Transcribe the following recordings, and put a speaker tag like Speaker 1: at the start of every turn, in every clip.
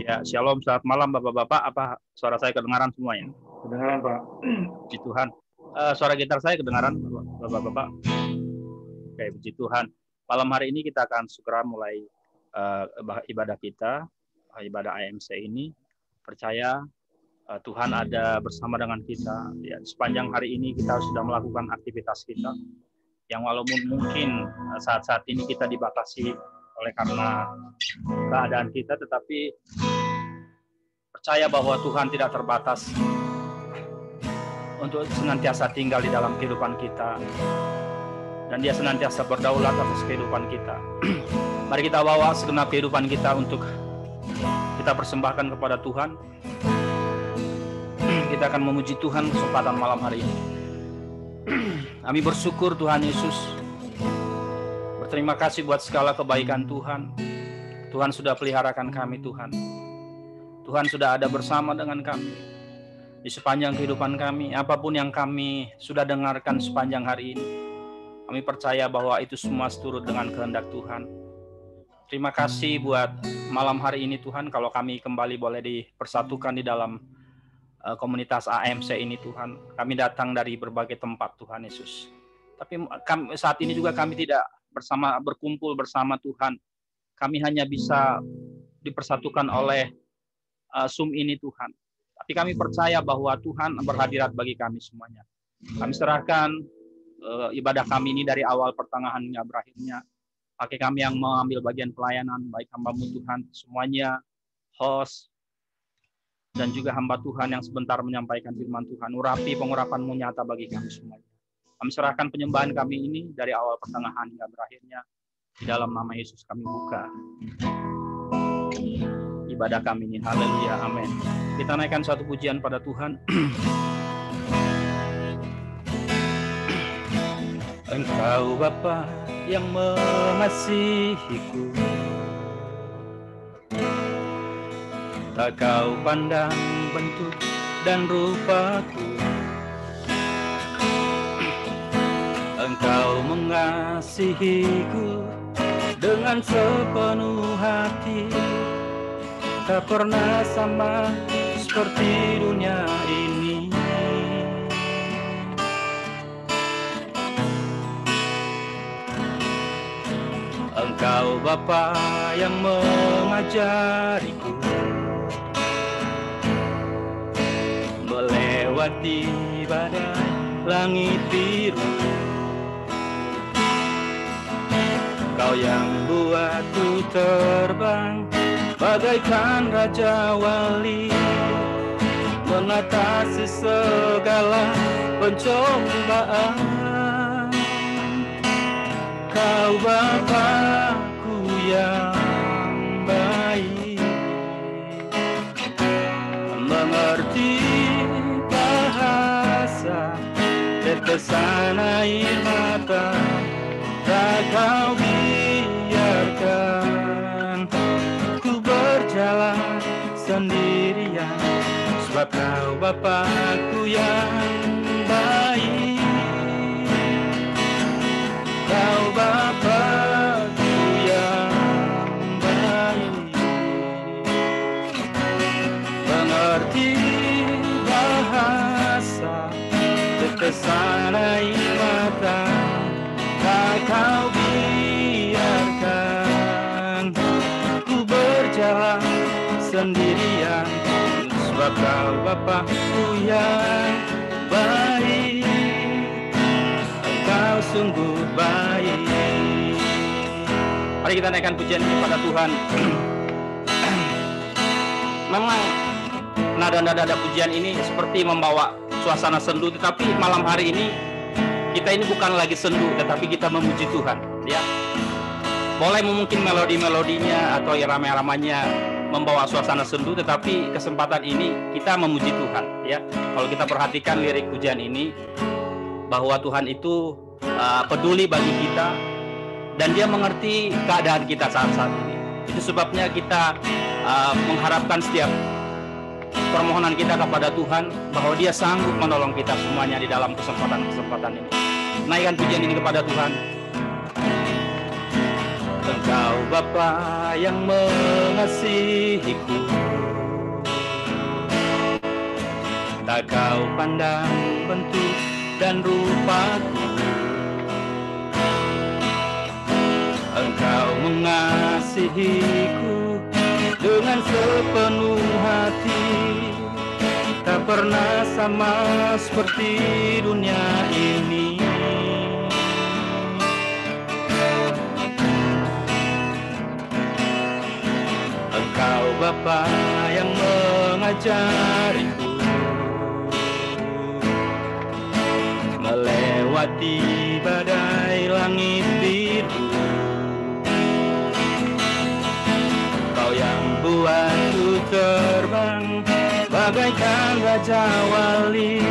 Speaker 1: Ya, shalom, selamat malam Bapak-Bapak. Apa suara saya kedengaran semuanya?
Speaker 2: Kedengaran, Pak.
Speaker 1: Puji Tuhan. Suara gitar saya kedengaran Bapak-Bapak? Oke, puji Tuhan. Malam hari ini kita akan segera mulai ibadah kita, ibadah AMC ini. Percaya Tuhan ada bersama dengan kita. Ya, sepanjang hari ini kita sudah melakukan aktivitas kita. Yang walaupun mungkin saat-saat ini kita dibatasi oleh karena keadaan kita, tetapi percaya bahwa Tuhan tidak terbatas untuk senantiasa tinggal di dalam kehidupan kita, dan Dia senantiasa berdaulat atas kehidupan kita. Mari kita bawa segenap kehidupan kita untuk kita persembahkan kepada Tuhan. Kita akan memuji Tuhan kesempatan malam hari ini. Kami bersyukur Tuhan Yesus. Berterima kasih buat segala kebaikan Tuhan. Tuhan sudah peliharakan kami Tuhan. Tuhan sudah ada bersama dengan kami di sepanjang kehidupan kami. Apapun yang kami sudah dengarkan sepanjang hari ini, kami percaya bahwa itu semua seturut dengan kehendak Tuhan. Terima kasih buat malam hari ini Tuhan, kalau kami kembali boleh dipersatukan di dalam komunitas AMC ini Tuhan. Kami datang dari berbagai tempat Tuhan Yesus. Tapi saat ini juga kami tidak berkumpul bersama Tuhan. Kami hanya bisa dipersatukan oleh Zoom ini Tuhan. Tapi kami percaya bahwa Tuhan berhadirat bagi kami semuanya. Kami serahkan ibadah kami ini dari awal, pertengahan hingga berakhirnya. Pakai kami yang mengambil bagian pelayanan, baik hamba-Mu Tuhan semuanya, host, dan juga hamba Tuhan yang sebentar menyampaikan firman Tuhan. Urapi pengurapan-Mu nyata bagi kami semuanya. Kami serahkan penyembahan kami ini dari awal, pertengahan hingga berakhirnya. Di dalam nama Yesus kami buka ibadah kami ini. Haleluya, amin. Kita naikkan satu pujian pada Tuhan. Engkau Bapa yang mengasihiku, tak kau pandang bentuk dan rupaku. Engkau mengasihiku dengan sepenuh hati, tak pernah sama seperti dunia ini. Engkau Bapa yang mengajariku melewati badai langit biru. Kau yang buatku terbang bagaikan raja wali, mengatasi segala pencobaan. Kau Bapakku yang baik, mengerti bahasa tetesan air mata, tak kau biarkan ku berjalan sendirian, sebab kau Bapakku yang baik. Kau Bapakku yang baik, mengerti bahasa tetesan air mata, tak kau biarkan ku berjalan sendirian, sebab kau Bapakku yang baik. Engkau sungguh baik. Mari kita naikkan pujian ini pada Tuhan. Memang nada-nada pujian ini seperti membawa suasana sendu, tetapi malam hari ini kita ini bukan lagi sendu, tetapi kita memuji Tuhan, ya. Boleh mungkin melodi-melodinya atau irama-iramanya membawa suasana sendu, tetapi kesempatan ini kita memuji Tuhan, ya. Kalau kita perhatikan lirik pujian ini, bahwa Tuhan itu peduli bagi kita dan Dia mengerti keadaan kita saat-saat ini. Itu sebabnya kita mengharapkan setiap permohonan kita kepada Tuhan bahwa Dia sanggup menolong kita semuanya di dalam kesempatan-kesempatan ini. Naikkan pujian ini kepada Tuhan. Engkau Bapa yang mengasihiku, tak kau pandang bentuk dan rupaku. Engkau mengasihiku dengan sepenuh hati, tak pernah sama seperti dunia ini. Engkau Bapa yang mengajariku melewati badai langit biru. Kau yang buatku terbang bagaikan raja wali,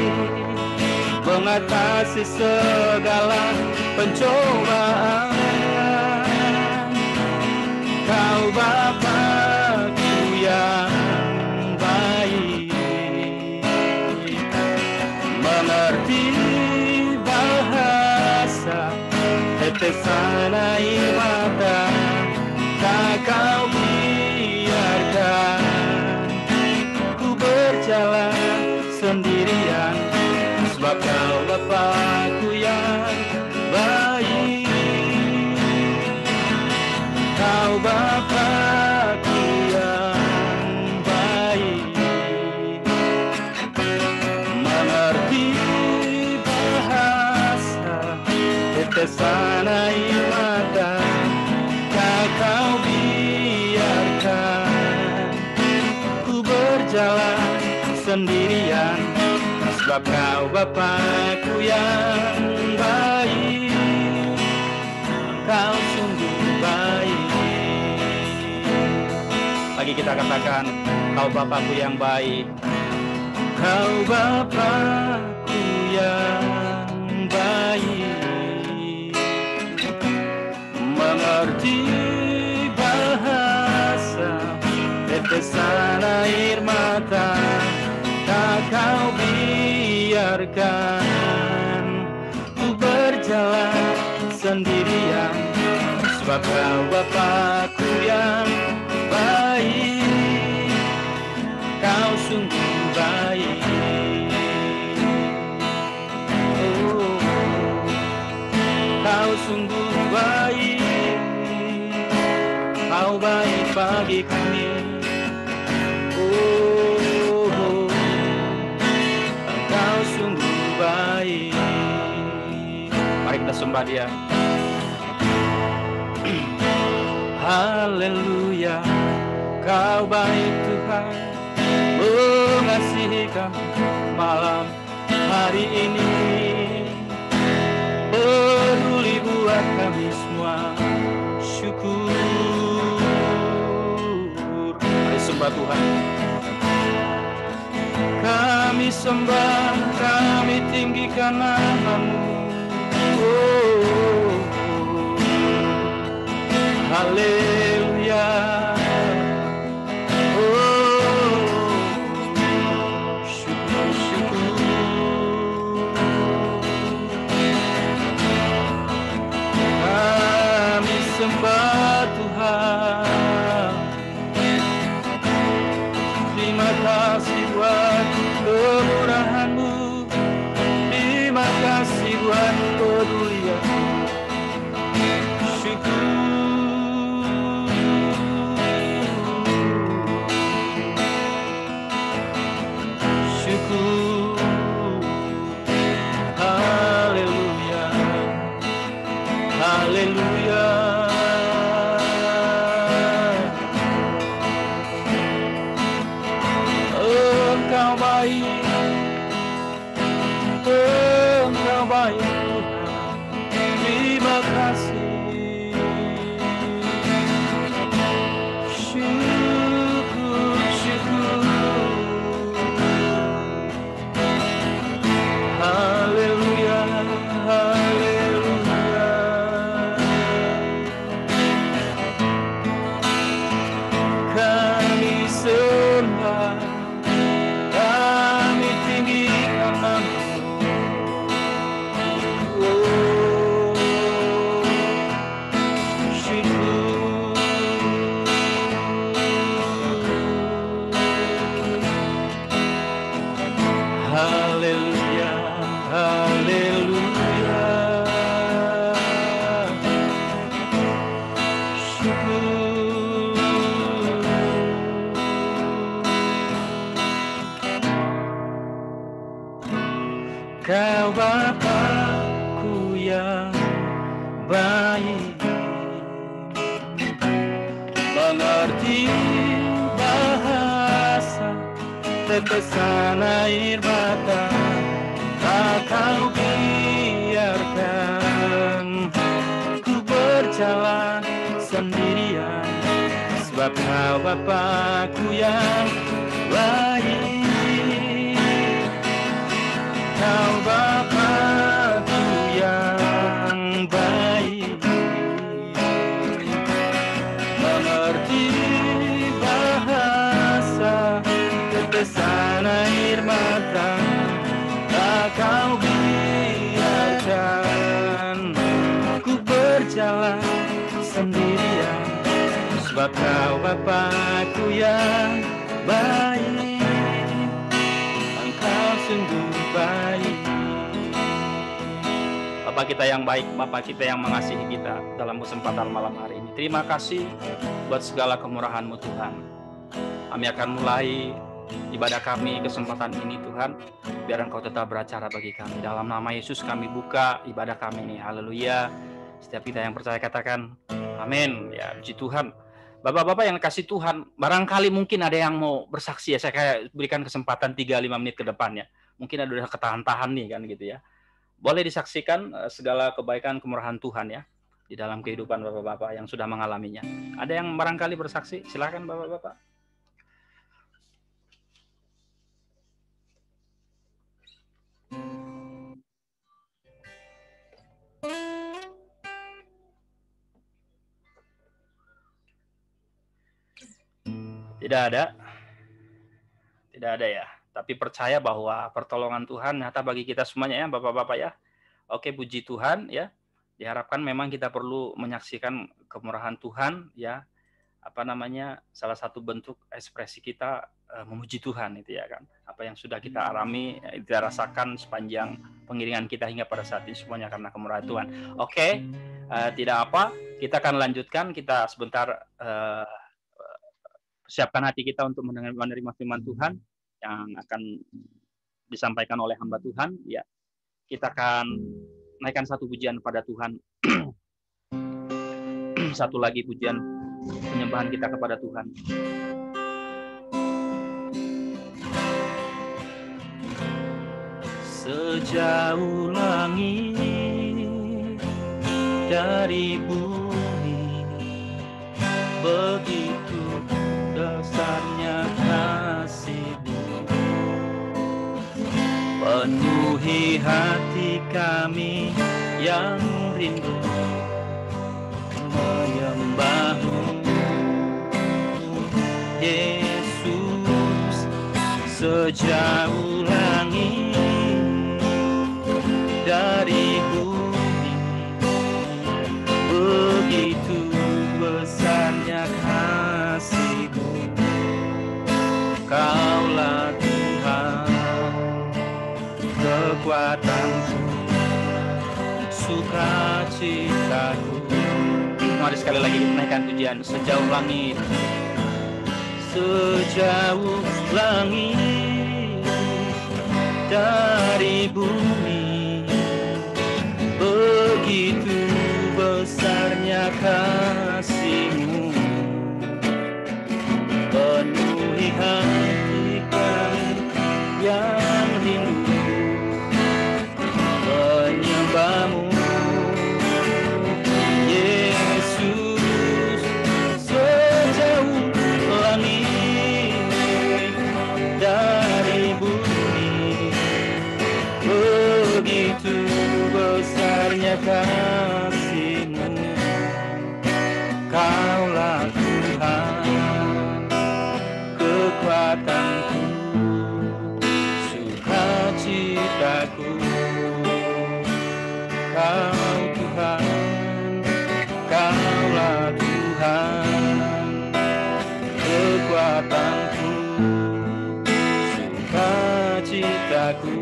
Speaker 1: mengatasi segala pencobaan. Kau Bapakku yang baik, mengerti bahasa tetesan air mata, tak kau biarkan ku berjalan sendirian, sebab kau Bapakku yang baik. Kau Bapakku yang baik, mengerti bahasa tetesan air mata, tak kau biarkan ku berjalan sendirian, sebab kau Bapakku yang baik. Kau sungguh baik. Lagi kita katakan, kau Bapakku yang baik. Kau Bapakku yang baik, mengerti bahasa tetesan air mata, tak kau biarkan ku berjalan sendirian, sebab kau Bapakku yang baik. Kau sungguh baik. Oh, kau sungguh baik. Kau baik bagi kami. Oh, kau sungguh baik. Mari kita sembah Dia. Haleluya, kau baik Tuhan, mengasihi kami malam hari ini, peduli buat kami semua. Syukur, mari sembah Tuhan. Kami sembah, kami tinggikan nama-Mu. Oh, haleluya. Oh, syukur, syukur. Kami sembah Tuhan. Terima kasih buat kemurahan-Mu. Terima kasih buat kepedulian-Mu. Syukur. Haleluya, Kau Bapakku yang baik, mengerti bahasa tetesan air mata, tak kau biarkan ku berjalan sendirian, sebab kau Bapakku yang baik. Kau Bapakku yang baik, mengerti bahasa tetesan air mata, tak kau biarkan ku berjalan sendirian, sebab kau Bapakku yang baik. Engkau sungguh baik. Bapak kita yang baik, Bapak kita yang mengasihi kita dalam kesempatan malam hari ini. Terima kasih buat segala kemurahan-Mu Tuhan. Kami akan mulai ibadah kami kesempatan ini Tuhan. Biar Engkau tetap beracara bagi kami. Dalam nama Yesus kami buka ibadah kami ini. Haleluya. Setiap kita yang percaya katakan amin. Ya, puji Tuhan. Bapak-bapak yang kasih Tuhan, barangkali mungkin ada yang mau bersaksi ya. Saya kayak berikan kesempatan 3-5 menit ke depannya. Mungkin ada udah ketahan-tahan nih kan gitu ya. Boleh disaksikan segala kebaikan kemurahan Tuhan ya di dalam kehidupan bapak-bapak yang sudah mengalaminya. Ada yang barangkali bersaksi? Silakan bapak-bapak. Tidak ada. Tidak ada ya. Tapi percaya bahwa pertolongan Tuhan nyata bagi kita semuanya ya bapak-bapak ya. Oke, puji Tuhan ya. Diharapkan memang kita perlu menyaksikan kemurahan Tuhan ya. Salah satu bentuk ekspresi kita memuji Tuhan itu ya kan. Apa yang sudah kita alami, kita rasakan sepanjang pengiringan kita hingga pada saat ini semuanya karena kemurahan Tuhan. Oke, tidak apa, kita akan lanjutkan. Kita sebentar persiapkan hati kita untuk menerima firman Tuhan yang akan disampaikan oleh hamba Tuhan ya. Kita akan naikkan satu pujian pada Tuhan. Satu lagi pujian penyembahan kita kepada Tuhan. Sejauh langit dari bumi, begitu dasarnya kasih-Mu, penuhi hati kami yang rindu menyembah-Mu, Yesus. Sejauh langit dari bumi, begitu besarnya kasih-Mu. Kaulah Tuhan, kekuatanku, sukacitaku. Mari sekali lagi naikkan pujian. Sejauh langit, sejauh langit dari bumi, begitu besarnya kasih-Mu, penuhi hati kami yang rindu menyembah-Mu, Yesus. Sejauh langit dari bumi, begitu besarnya kasih-Mu. Kaulah Tuhan, kekuatanku, sukacitaku. Kau Tuhan, Kaulah Tuhan, kekuatanku, sukacitaku.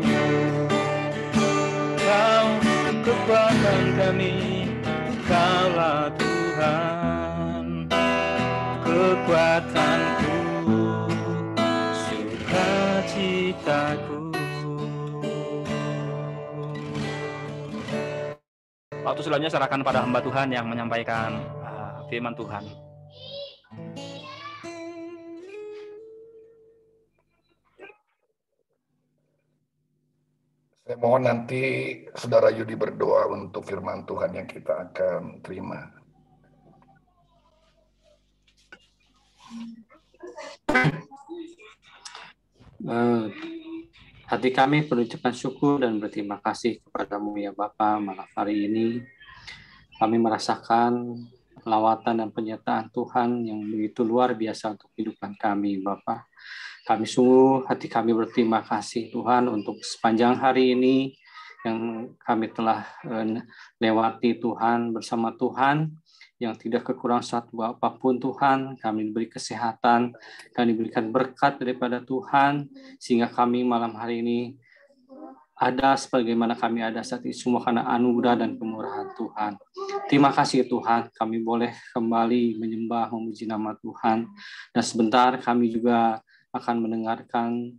Speaker 1: Kau kekuatan kami, Kaulah Tuhan. Waktu selanjutnya serahkan pada hamba Tuhan yang menyampaikan firman Tuhan.
Speaker 2: Saya mohon nanti Saudara Yudi berdoa untuk firman Tuhan yang kita akan terima.
Speaker 3: Hati kami berucapan syukur dan berterima kasih kepadamu ya Bapa. Malam hari ini kami merasakan lawatan dan penyertaan Tuhan yang begitu luar biasa untuk kehidupan kami Bapa. Kami sungguh hati kami berterima kasih Tuhan untuk sepanjang hari ini yang kami telah lewati Tuhan bersama Tuhan, yang tidak kekurangan satu apapun Tuhan. Kami diberi kesehatan, kami diberikan berkat daripada Tuhan, sehingga kami malam hari ini ada sebagaimana kami ada saat ini, semua karena anugerah dan kemurahan Tuhan. Terima kasih Tuhan, kami boleh kembali menyembah, memuji nama Tuhan. Dan sebentar kami juga akan mendengarkan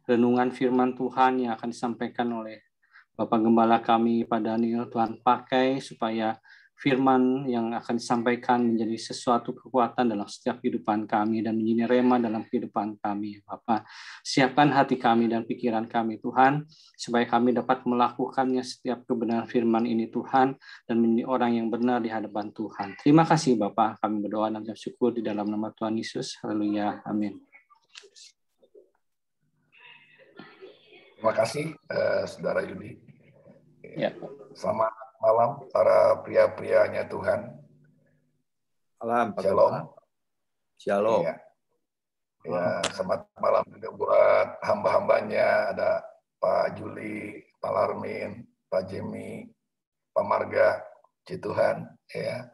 Speaker 3: renungan firman Tuhan yang akan disampaikan oleh Bapak Gembala kami, Pak Daniel. Tuhan pakai supaya firman yang akan disampaikan menjadi sesuatu kekuatan dalam setiap kehidupan kami dan menjadi rema dalam kehidupan kami. Bapak, siapkan hati kami dan pikiran kami Tuhan, supaya kami dapat melakukannya setiap kebenaran firman ini Tuhan, dan menjadi orang yang benar di hadapan Tuhan. Terima kasih Bapak, kami berdoa dan bersyukur di dalam nama Tuhan Yesus. Haleluya, amin.
Speaker 2: Terima kasih, Saudara Yudi.
Speaker 3: Ya.
Speaker 2: Selamat malam para pria-prianya Tuhan.
Speaker 4: Malam, Pak.
Speaker 2: Shalom.
Speaker 4: Shalom.
Speaker 2: Ya, selamat malam juga buat hamba-hambanya. Ada Pak Juli, Pak Larmin, Pak Jemi, Pak Marga, Puji Tuhan. Ya,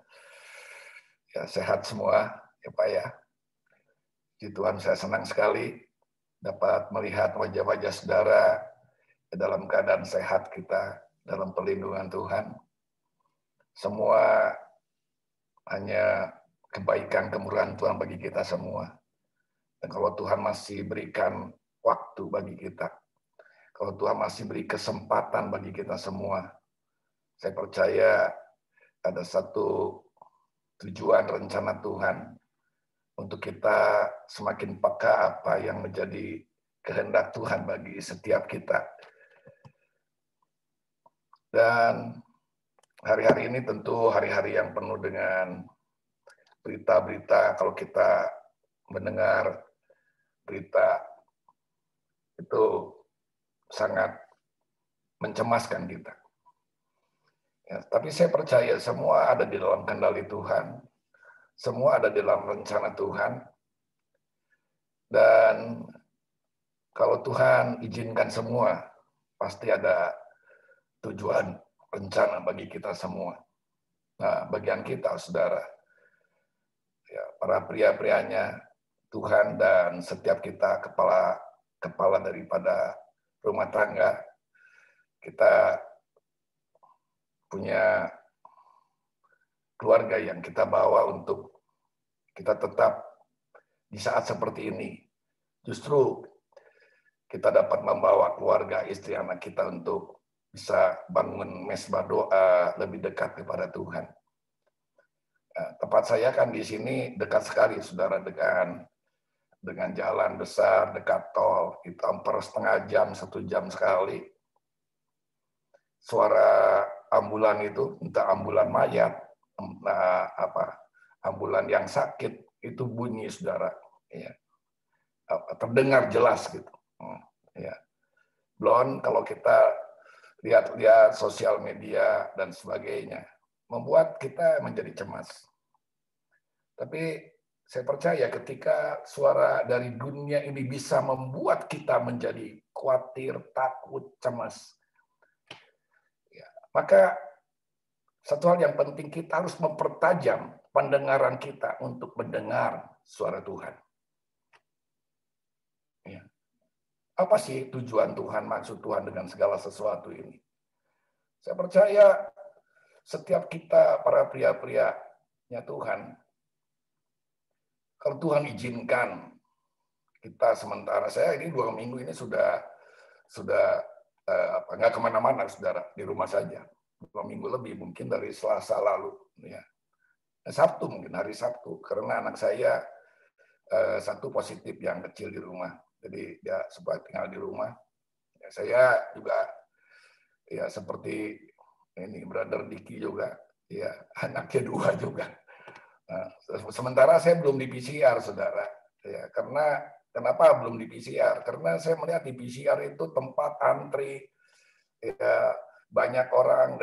Speaker 2: sehat semua ya Pak ya. Puji Tuhan, saya senang sekali dapat melihat wajah-wajah saudara dalam keadaan sehat, kita dalam perlindungan Tuhan. Semua hanya kebaikan, kemurahan Tuhan bagi kita semua. Dan kalau Tuhan masih berikan waktu bagi kita, kalau Tuhan masih beri kesempatan bagi kita semua, saya percaya ada satu tujuan rencana Tuhan untuk kita semakin peka apa yang menjadi kehendak Tuhan bagi setiap kita. Dan hari-hari ini tentu hari-hari yang penuh dengan berita-berita. Kalau kita mendengar berita itu sangat mencemaskan kita. Ya, tapi saya percaya semua ada di dalam kendali Tuhan. Semua ada di dalam rencana Tuhan. Dan kalau Tuhan izinkan semua, pasti ada tujuan rencana bagi kita semua. Nah, bagian kita, saudara, ya, para pria-prianya Tuhan dan setiap kita kepala daripada rumah tangga, kita punya keluarga yang kita bawa untuk kita tetap di saat seperti ini. Justru kita dapat membawa keluarga, istri, anak kita untuk bisa bangun mesbah doa lebih dekat kepada Tuhan. Nah, tempat saya kan di sini dekat sekali, saudara, dengan jalan besar, dekat tol, itu hampir setengah jam, 1 jam sekali. Suara ambulan itu, entah ambulan mayat, ambulan yang sakit, itu bunyi, saudara. Ya. Terdengar jelas gitu. Ya. Belum kalau kita lihat sosial media dan sebagainya, membuat kita menjadi cemas. Tapi saya percaya ketika suara dari dunia ini bisa membuat kita menjadi khawatir, takut, cemas, ya, maka satu hal yang penting, kita harus mempertajam pendengaran kita untuk mendengar suara Tuhan. Ya. Apa sih tujuan Tuhan, maksud Tuhan dengan segala sesuatu ini? Saya percaya setiap kita, para pria-prianya Tuhan, kalau Tuhan izinkan kita sementara, saya ini 2 minggu ini sudah nggak kemana-mana, saudara, di rumah saja. 2 minggu lebih, mungkin dari Selasa lalu. Ya. Sabtu mungkin, hari Sabtu. Karena anak saya satu positif yang kecil di rumah. Jadi dia sempat tinggal di rumah. Ya, saya juga ya seperti ini brother Diki juga, ya anaknya 2 juga. Nah, sementara saya belum di PCR, saudara. Ya, karena kenapa belum di PCR? Karena saya melihat di PCR itu tempat antri, ya banyak orang,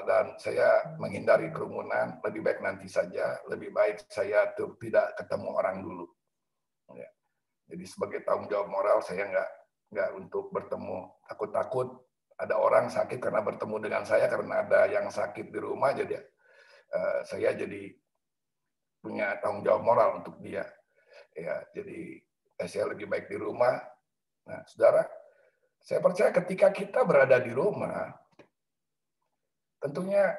Speaker 2: dan saya menghindari kerumunan. Lebih baik nanti saja. Lebih baik saya tidak ketemu orang dulu. Ya. Jadi sebagai tanggung jawab moral saya nggak untuk bertemu. Takut ada orang sakit karena bertemu dengan saya, karena ada yang sakit di rumah, jadi saya jadi punya tanggung jawab moral untuk dia. Ya, jadi saya lebih baik di rumah. Nah, saudara, saya percaya ketika kita berada di rumah, tentunya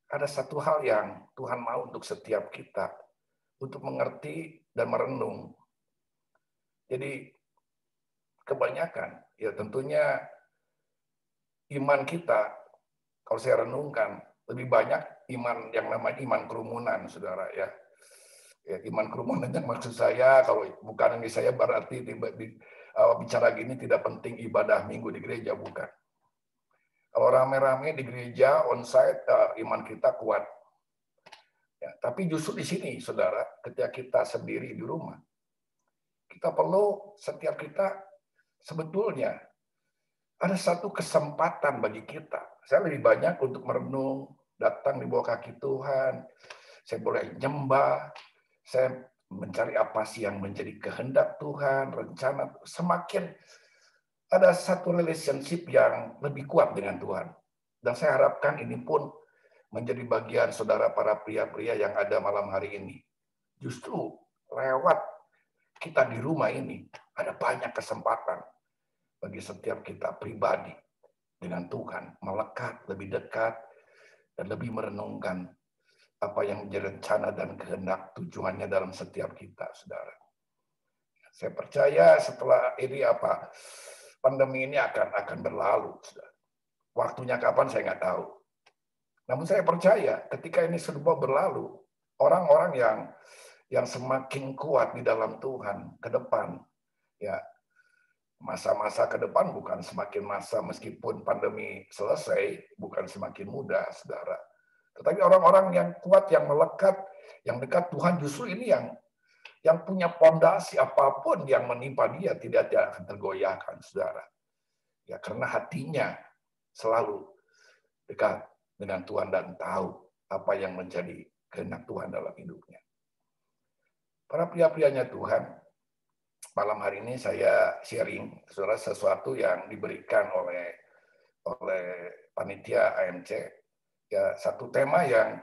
Speaker 2: ada satu hal yang Tuhan mau untuk setiap kita, untuk mengerti dan merenung. Jadi kebanyakan, ya tentunya iman kita, kalau saya renungkan, lebih banyak iman yang namanya iman kerumunan, saudara ya. Ya, iman kerumunan yang maksud saya, kalau bukan ini saya berarti bicara gini tidak penting ibadah minggu di gereja, bukan. Kalau rame-rame di gereja onsite, iman kita kuat. Ya, tapi justru di sini, saudara, ketika kita sendiri di rumah, kita perlu setiap kita sebetulnya ada satu kesempatan bagi kita. Saya lebih banyak untuk merenung, datang di bawah kaki Tuhan. Saya boleh nyembah, saya mencari apa sih yang menjadi kehendak Tuhan, rencana. Semakin ada satu relationship yang lebih kuat dengan Tuhan. Dan saya harapkan ini pun menjadi bagian saudara para pria-pria yang ada malam hari ini. Justru lewat kita di rumah ini, ada banyak kesempatan bagi setiap kita pribadi dengan Tuhan, melekat, lebih dekat, dan lebih merenungkan apa yang menjadi rencana dan kehendak tujuannya dalam setiap kita, saudara. Saya percaya setelah ini pandemi ini akan berlalu, saudara. Waktunya kapan saya nggak tahu. Namun saya percaya ketika ini semua berlalu, orang-orang yang semakin kuat di dalam Tuhan ke depan, ya masa-masa ke depan bukan semakin masa meskipun pandemi selesai, bukan semakin mudah, saudara. Tetapi orang-orang yang kuat, yang melekat, yang dekat Tuhan, justru ini yang punya pondasi, apapun yang menimpa dia tidak akan tergoyahkan, saudara. Ya karena hatinya selalu dekat dengan Tuhan dan tahu apa yang menjadi kehendak Tuhan dalam hidupnya. Para pria-prianya Tuhan, malam hari ini saya sharing saudara sesuatu yang diberikan oleh panitia AMC. Ya, satu tema yang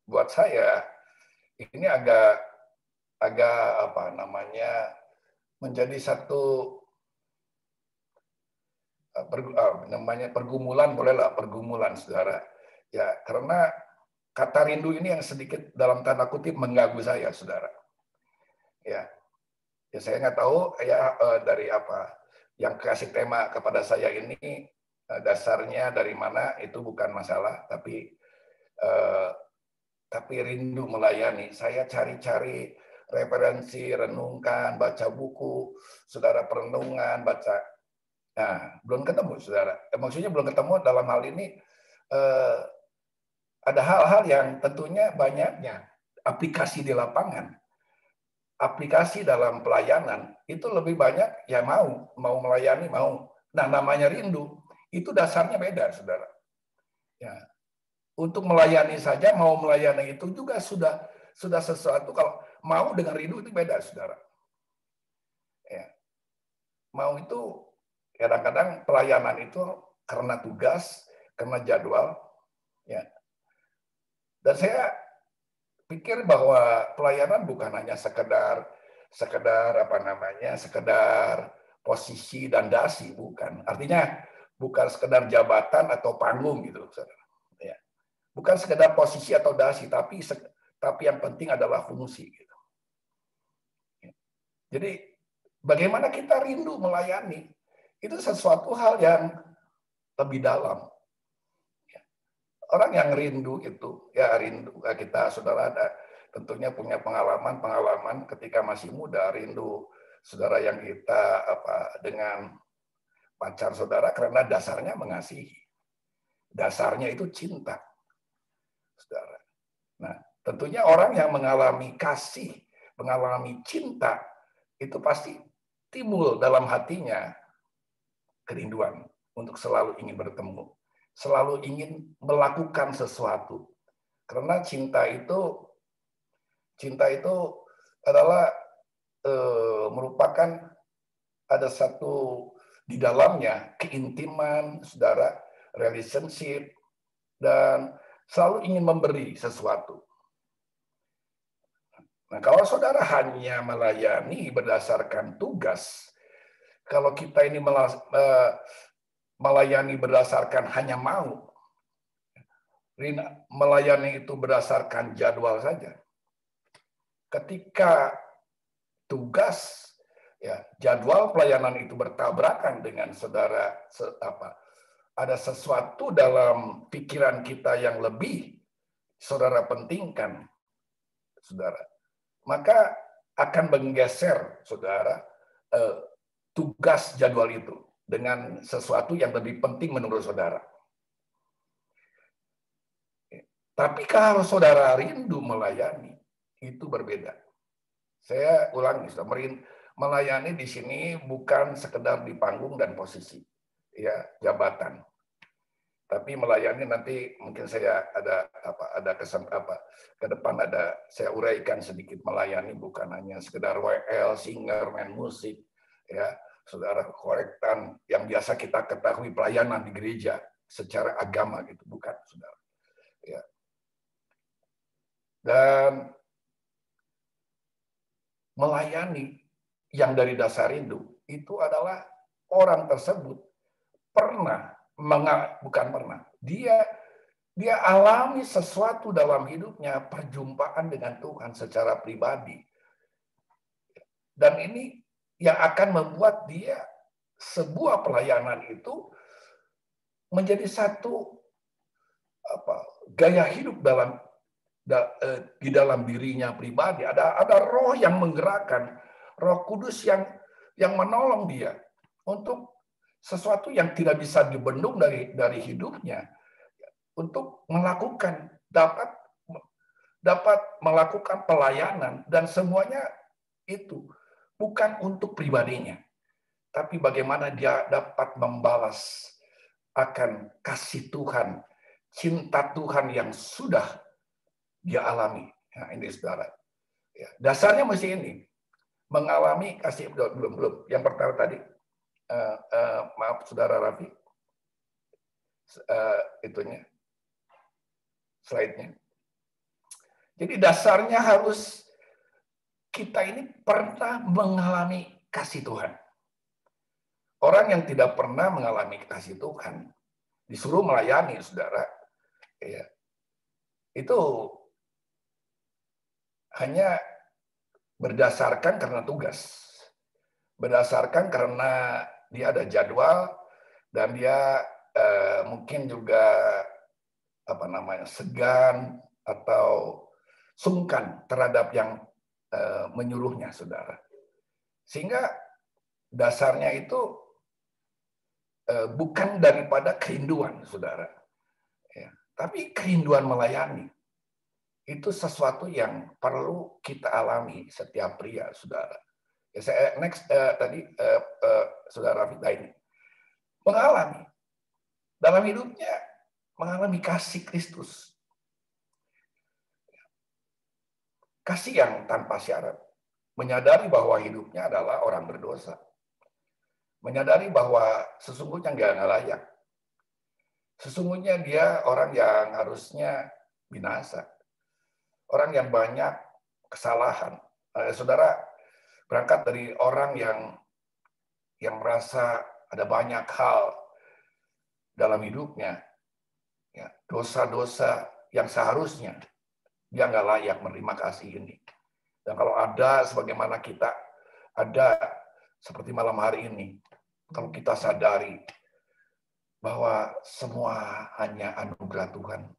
Speaker 2: buat saya ini agak menjadi satu pergumulan, bolehlah pergumulan, saudara. Ya, karena kata rindu ini yang sedikit dalam tanda kutip mengganggu saya, saudara. Ya saya nggak tahu ya dari apa yang kasih tema kepada saya ini dasarnya dari mana, itu bukan masalah, tapi rindu melayani. Saya cari-cari referensi, renungkan, baca buku, saudara, perenungan, baca. Nah, belum ketemu, saudara. Maksudnya belum ketemu dalam hal ini ada hal-hal yang tentunya banyaknya aplikasi di lapangan. Aplikasi dalam pelayanan itu lebih banyak ya mau melayani, mau. Nah, namanya rindu itu dasarnya beda, saudara. Ya, untuk melayani saja, mau melayani itu juga sudah sesuatu. Kalau mau dengan rindu itu beda, saudara. Ya, mau itu kadang-kadang pelayanan itu karena tugas, karena jadwal, ya. Dan saya pikir bahwa pelayanan bukan hanya sekedar posisi dan dasi, bukan. Artinya bukan sekedar jabatan atau panggung gitu, saudara. Ya. Bukan sekedar posisi atau dasi, tapi yang penting adalah fungsi gitu. Ya. Jadi bagaimana kita rindu melayani itu sesuatu hal yang lebih dalam. orang yang rindu itu, ya rindu kita saudara ada tentunya punya pengalaman ketika masih muda, rindu saudara yang kita dengan pacar saudara karena dasarnya mengasihi. Dasarnya itu cinta. Saudara. Nah, tentunya orang yang mengalami kasih, mengalami cinta, itu pasti timbul dalam hatinya kerinduan untuk selalu ingin bertemu, selalu ingin melakukan sesuatu. Karena cinta itu adalah merupakan ada satu di dalamnya keintiman, saudara, relationship, dan selalu ingin memberi sesuatu. Nah, kalau saudara hanya melayani berdasarkan tugas, kalau kita ini melayani berdasarkan hanya mau, melayani itu berdasarkan jadwal saja. Ketika tugas, ya jadwal pelayanan itu bertabrakan dengan saudara, ada sesuatu dalam pikiran kita yang lebih saudara pentingkan, saudara, maka akan menggeser saudara tugas jadwal itu dengan sesuatu yang lebih penting menurut saudara. Tapi kalau saudara rindu melayani, itu berbeda. Saya ulangi, melayani di sini bukan sekedar di panggung dan posisi, ya jabatan. Tapi melayani nanti mungkin saya ada kesan ke depan saya uraikan sedikit. Melayani bukan hanya sekedar WL, singer, main musik, ya saudara, korektan yang biasa kita ketahui pelayanan di gereja secara agama gitu, bukan saudara. Ya. Dan melayani yang dari dasar rindu itu adalah orang tersebut dia alami sesuatu dalam hidupnya, perjumpaan dengan Tuhan secara pribadi, dan ini yang akan membuat dia sebuah pelayanan itu menjadi satu gaya hidup di dalam dirinya pribadi. Ada roh yang menggerakkan, Roh Kudus yang menolong dia untuk sesuatu yang tidak bisa dibendung dari hidupnya, untuk dapat melakukan pelayanan, dan semuanya itu bukan untuk pribadinya, tapi bagaimana dia dapat membalas akan kasih Tuhan, cinta Tuhan yang sudah dia alami. Nah, ini saudara. Ya, dasarnya mesti ini. Mengalami kasih, belum. Yang pertama tadi, maaf saudara Raffi, itunya, slide-nya. Jadi dasarnya harus kita ini pernah mengalami kasih Tuhan. Orang yang tidak pernah mengalami kasih Tuhan, disuruh melayani, saudara, ya, itu hanya berdasarkan karena tugas, berdasarkan karena dia ada jadwal, dan dia mungkin juga segan atau sungkan terhadap yang menyuruhnya, saudara. Sehingga dasarnya itu bukan daripada kerinduan, saudara, ya, tapi kerinduan melayani. Itu sesuatu yang perlu kita alami setiap pria, saudara. Ya, saya tadi saudara Vita ini mengalami dalam hidupnya, mengalami kasih Kristus, kasih yang tanpa syarat, menyadari bahwa hidupnya adalah orang berdosa, menyadari bahwa sesungguhnya nggak layak, sesungguhnya dia orang yang harusnya binasa. Orang yang banyak kesalahan. Saudara berangkat dari orang yang merasa ada banyak hal dalam hidupnya, ya, dosa-dosa yang seharusnya dia nggak layak menerima kasih ini. Dan kalau ada sebagaimana kita ada seperti malam hari ini, kalau kita sadari bahwa semua hanya anugerah Tuhan.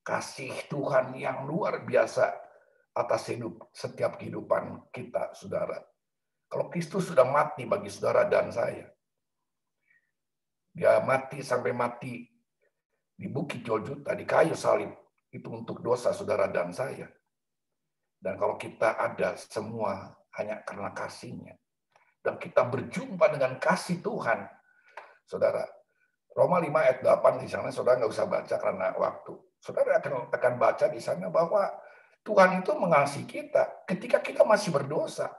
Speaker 2: Kasih Tuhan yang luar biasa atas setiap kehidupan kita, saudara. Kalau Kristus sudah mati bagi saudara dan saya, dia mati sampai mati di Bukit Golgota, di kayu salib, itu untuk dosa saudara dan saya. Dan kalau kita ada semua hanya karena kasih-Nya, dan kita berjumpa dengan kasih Tuhan, saudara. Roma 5 ayat 8 di sana, saudara nggak usah baca karena waktu. Saudara akan baca di sana bahwa Tuhan itu mengasihi kita ketika kita masih berdosa.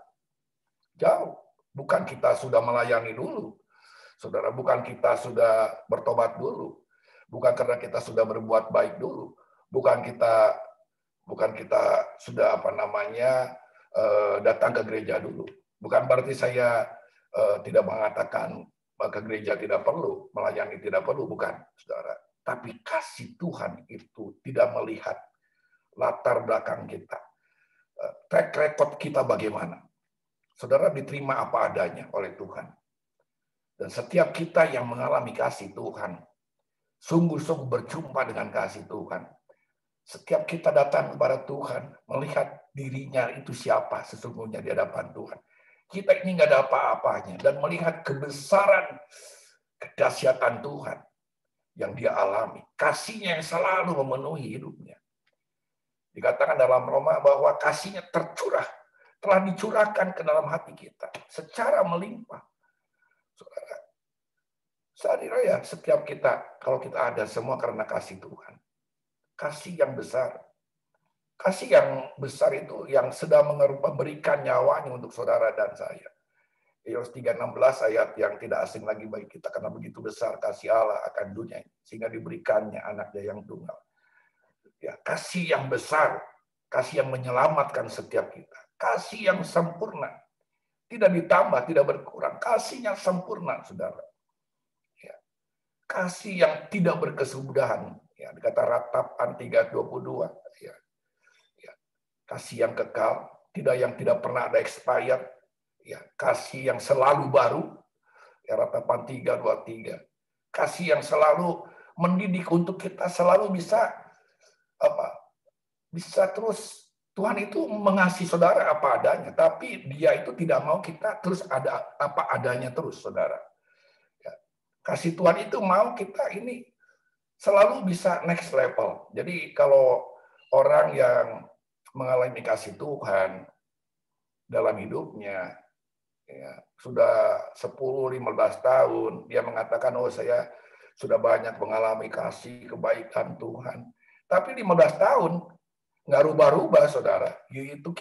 Speaker 2: Jauh. Bukan kita sudah melayani dulu. Saudara, bukan kita sudah bertobat dulu. Bukan karena kita sudah berbuat baik dulu. Bukan kita sudah datang ke gereja dulu. Bukan berarti saya tidak mengatakan ke gereja tidak perlu, melayani tidak perlu, bukan, saudara. Tapi kasih Tuhan itu tidak melihat latar belakang kita. Track record kita bagaimana. Saudara diterima apa adanya oleh Tuhan. Dan setiap kita yang mengalami kasih Tuhan, sungguh-sungguh berjumpa dengan kasih Tuhan. Setiap kita datang kepada Tuhan, melihat dirinya itu siapa sesungguhnya di hadapan Tuhan. Kita ini nggak ada apa-apanya. Dan melihat kebesaran, kedahsyatan Tuhan yang dia alami. Kasih-Nya yang selalu memenuhi hidupnya. Dikatakan dalam Roma bahwa kasih-Nya tercurah, telah dicurahkan ke dalam hati kita secara melimpah. Saudara, sadar ya, setiap kita, kalau kita ada semua karena kasih Tuhan. Kasih yang besar. Kasih yang besar itu yang sedang memberikan nyawanya untuk saudara dan saya. Yohanes 3:16 ayat yang tidak asing lagi bagi kita, karena begitu besar kasih Allah akan dunia sehingga diberikannya anaknya yang tunggal. Ya, kasih yang besar, kasih yang menyelamatkan setiap kita. Kasih yang sempurna. Tidak ditambah, tidak berkurang. Kasih yang sempurna, saudara. Ya. Kasih yang tidak berkesudahan. Ya, dikata Ratapan 3:22. Ya. Ya. Kasih yang kekal, yang tidak pernah ada expired. Ya. Kasih yang selalu baru. Ya, Ratapan 3:23. Kasih yang selalu mendidik untuk kita selalu bisa terus. Tuhan itu mengasihi saudara apa adanya, tapi dia itu tidak mau kita terus ada apa adanya terus, saudara. Ya. Kasih Tuhan itu mau kita ini selalu bisa next level. Jadi kalau orang yang mengalami kasih Tuhan dalam hidupnya, ya, sudah 10-15 tahun, dia mengatakan, oh saya sudah banyak mengalami kasih kebaikan Tuhan. Tapi 15 tahun, nggak rubah-rubah, saudara. Itu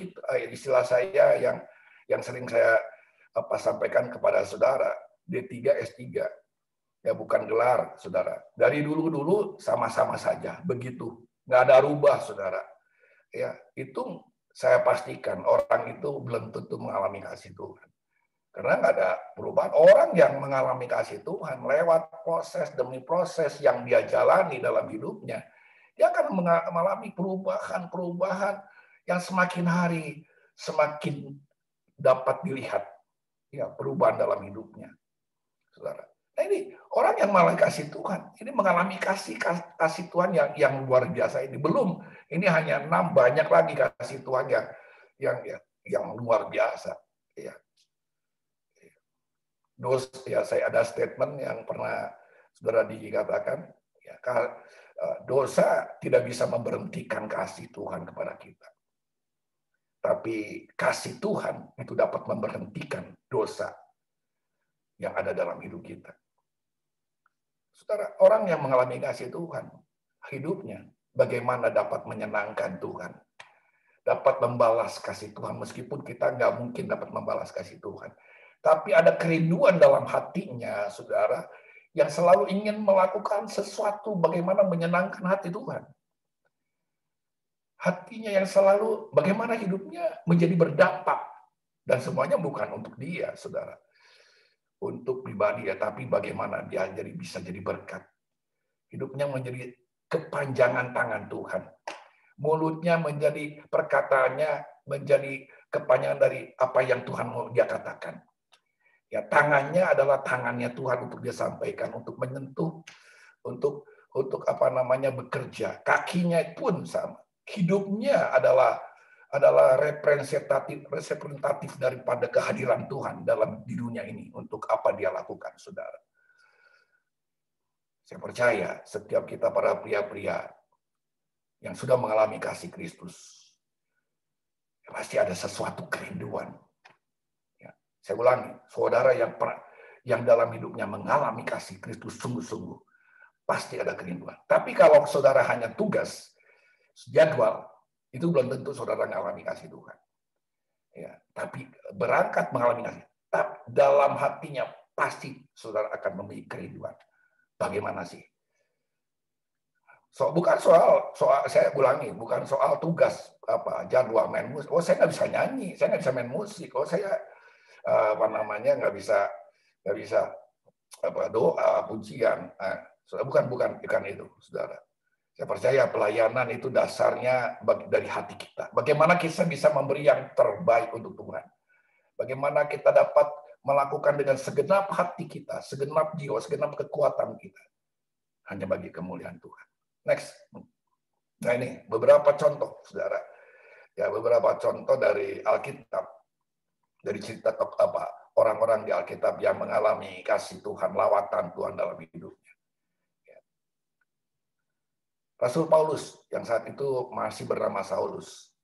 Speaker 2: istilah saya yang sering saya sampaikan kepada saudara. D3, S3. Ya bukan gelar, saudara. Dari dulu-dulu sama-sama saja. Begitu. Nggak ada rubah, saudara. Ya, itu saya pastikan orang itu belum tentu mengalami kasih Tuhan. Karena nggak ada perubahan. Orang yang mengalami kasih Tuhan lewat proses demi proses yang dia jalani dalam hidupnya, dia akan mengalami perubahan yang semakin hari semakin dapat dilihat, ya, perubahan dalam hidupnya, saudara. Nah ini orang yang malah kasih Tuhan, ini mengalami kasih Tuhan yang luar biasa ini. Belum, ini hanya 6, banyak lagi kasih Tuhan yang luar biasa. Ya. Saya ada statement yang pernah saudara dikatakan, ya, dosa tidak bisa memberhentikan kasih Tuhan kepada kita. Tapi kasih Tuhan itu dapat memberhentikan dosa yang ada dalam hidup kita. Saudara, orang yang mengalami kasih Tuhan, hidupnya bagaimana dapat menyenangkan Tuhan. Dapat membalas kasih Tuhan, meskipun kita nggak mungkin dapat membalas kasih Tuhan. Tapi ada kerinduan dalam hatinya, saudara, yang selalu ingin melakukan sesuatu bagaimana menyenangkan hati Tuhan. Hatinya yang selalu bagaimana hidupnya menjadi berdampak. Dan semuanya bukan untuk dia, saudara. Untuk pribadi ya, tapi bagaimana dia bisa jadi berkat. Hidupnya menjadi kepanjangan tangan Tuhan. Mulutnya menjadi perkataannya menjadi kepanjangan dari apa yang Tuhan mau dia katakan. Ya, tangannya adalah tangannya Tuhan untuk dia sampaikan, untuk menyentuh, untuk bekerja. Kakinya pun sama. Hidupnya adalah representatif daripada kehadiran Tuhan di dunia ini untuk apa dia lakukan, saudara. Saya percaya setiap kita para pria-pria yang sudah mengalami kasih Kristus, pasti ada sesuatu kerinduan. Saya ulangi, saudara yang dalam hidupnya mengalami kasih Kristus sungguh-sungguh, pasti ada kerinduan. Tapi kalau saudara hanya tugas, jadwal, itu belum tentu saudara mengalami kasih Tuhan. Ya, tapi berangkat mengalami kasih, dalam hatinya pasti saudara akan memiliki kerinduan. Bagaimana sih? Bukan soal saya ulangi, bukan soal tugas jadwal main musik. Oh, saya nggak bisa nyanyi, saya nggak bisa main musik. Oh, saya nggak bisa doa pujian. Bukan itu, saudara. Saya percaya pelayanan itu dasarnya dari hati kita. Bagaimana kita bisa memberi yang terbaik untuk Tuhan? Bagaimana kita dapat melakukan dengan segenap hati kita, segenap jiwa, segenap kekuatan kita, hanya bagi kemuliaan Tuhan. Next. Nah, ini beberapa contoh, saudara. Ya, beberapa contoh dari Alkitab. Dari cerita orang-orang di Alkitab yang mengalami kasih Tuhan, lawatan Tuhan dalam hidupnya. Rasul Paulus yang saat itu masih bernama Saulus,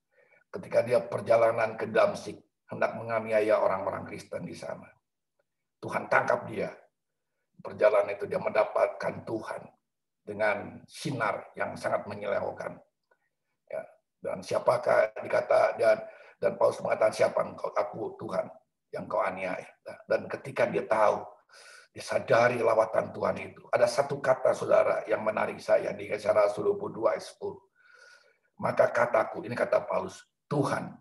Speaker 2: ketika dia perjalanan ke Damsyik hendak menganiaya orang-orang Kristen di sana, Tuhan tangkap dia. Perjalanan itu dia mendapatkan Tuhan dengan sinar yang sangat menyilaukan. Ya, dan siapakah dikata dan Paulus mengatakan, siapa engkau? Aku Tuhan yang kau aniaya. Dan ketika dia tahu, dia sadari lawatan Tuhan itu. Ada satu kata, saudara, yang menarik saya di Kisah Rasul 22 ayat 10. Maka kataku, ini kata Paulus, Tuhan,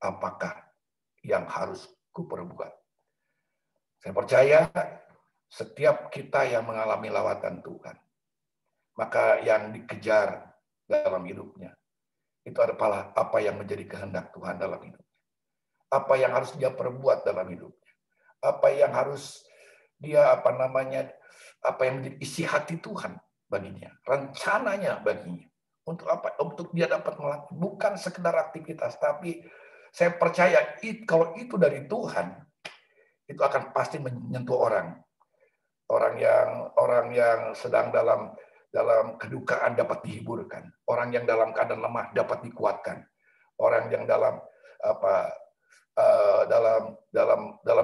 Speaker 2: apakah yang harus kuperbuat? Saya percaya setiap kita yang mengalami lawatan Tuhan, maka yang dikejar dalam hidupnya, itu adalah apa yang menjadi kehendak Tuhan dalam hidupnya. Apa yang harus dia perbuat dalam hidupnya. Apa yang harus dia apa yang menjadi isi hati Tuhan baginya. Rencananya baginya. Untuk apa? Untuk dia dapat melakukan. Bukan sekedar aktivitas. Tapi saya percaya kalau itu dari Tuhan, itu akan pasti menyentuh orang. Orang yang sedang dalam kedukaan dapat dihiburkan, orang yang dalam keadaan lemah dapat dikuatkan, orang yang dalam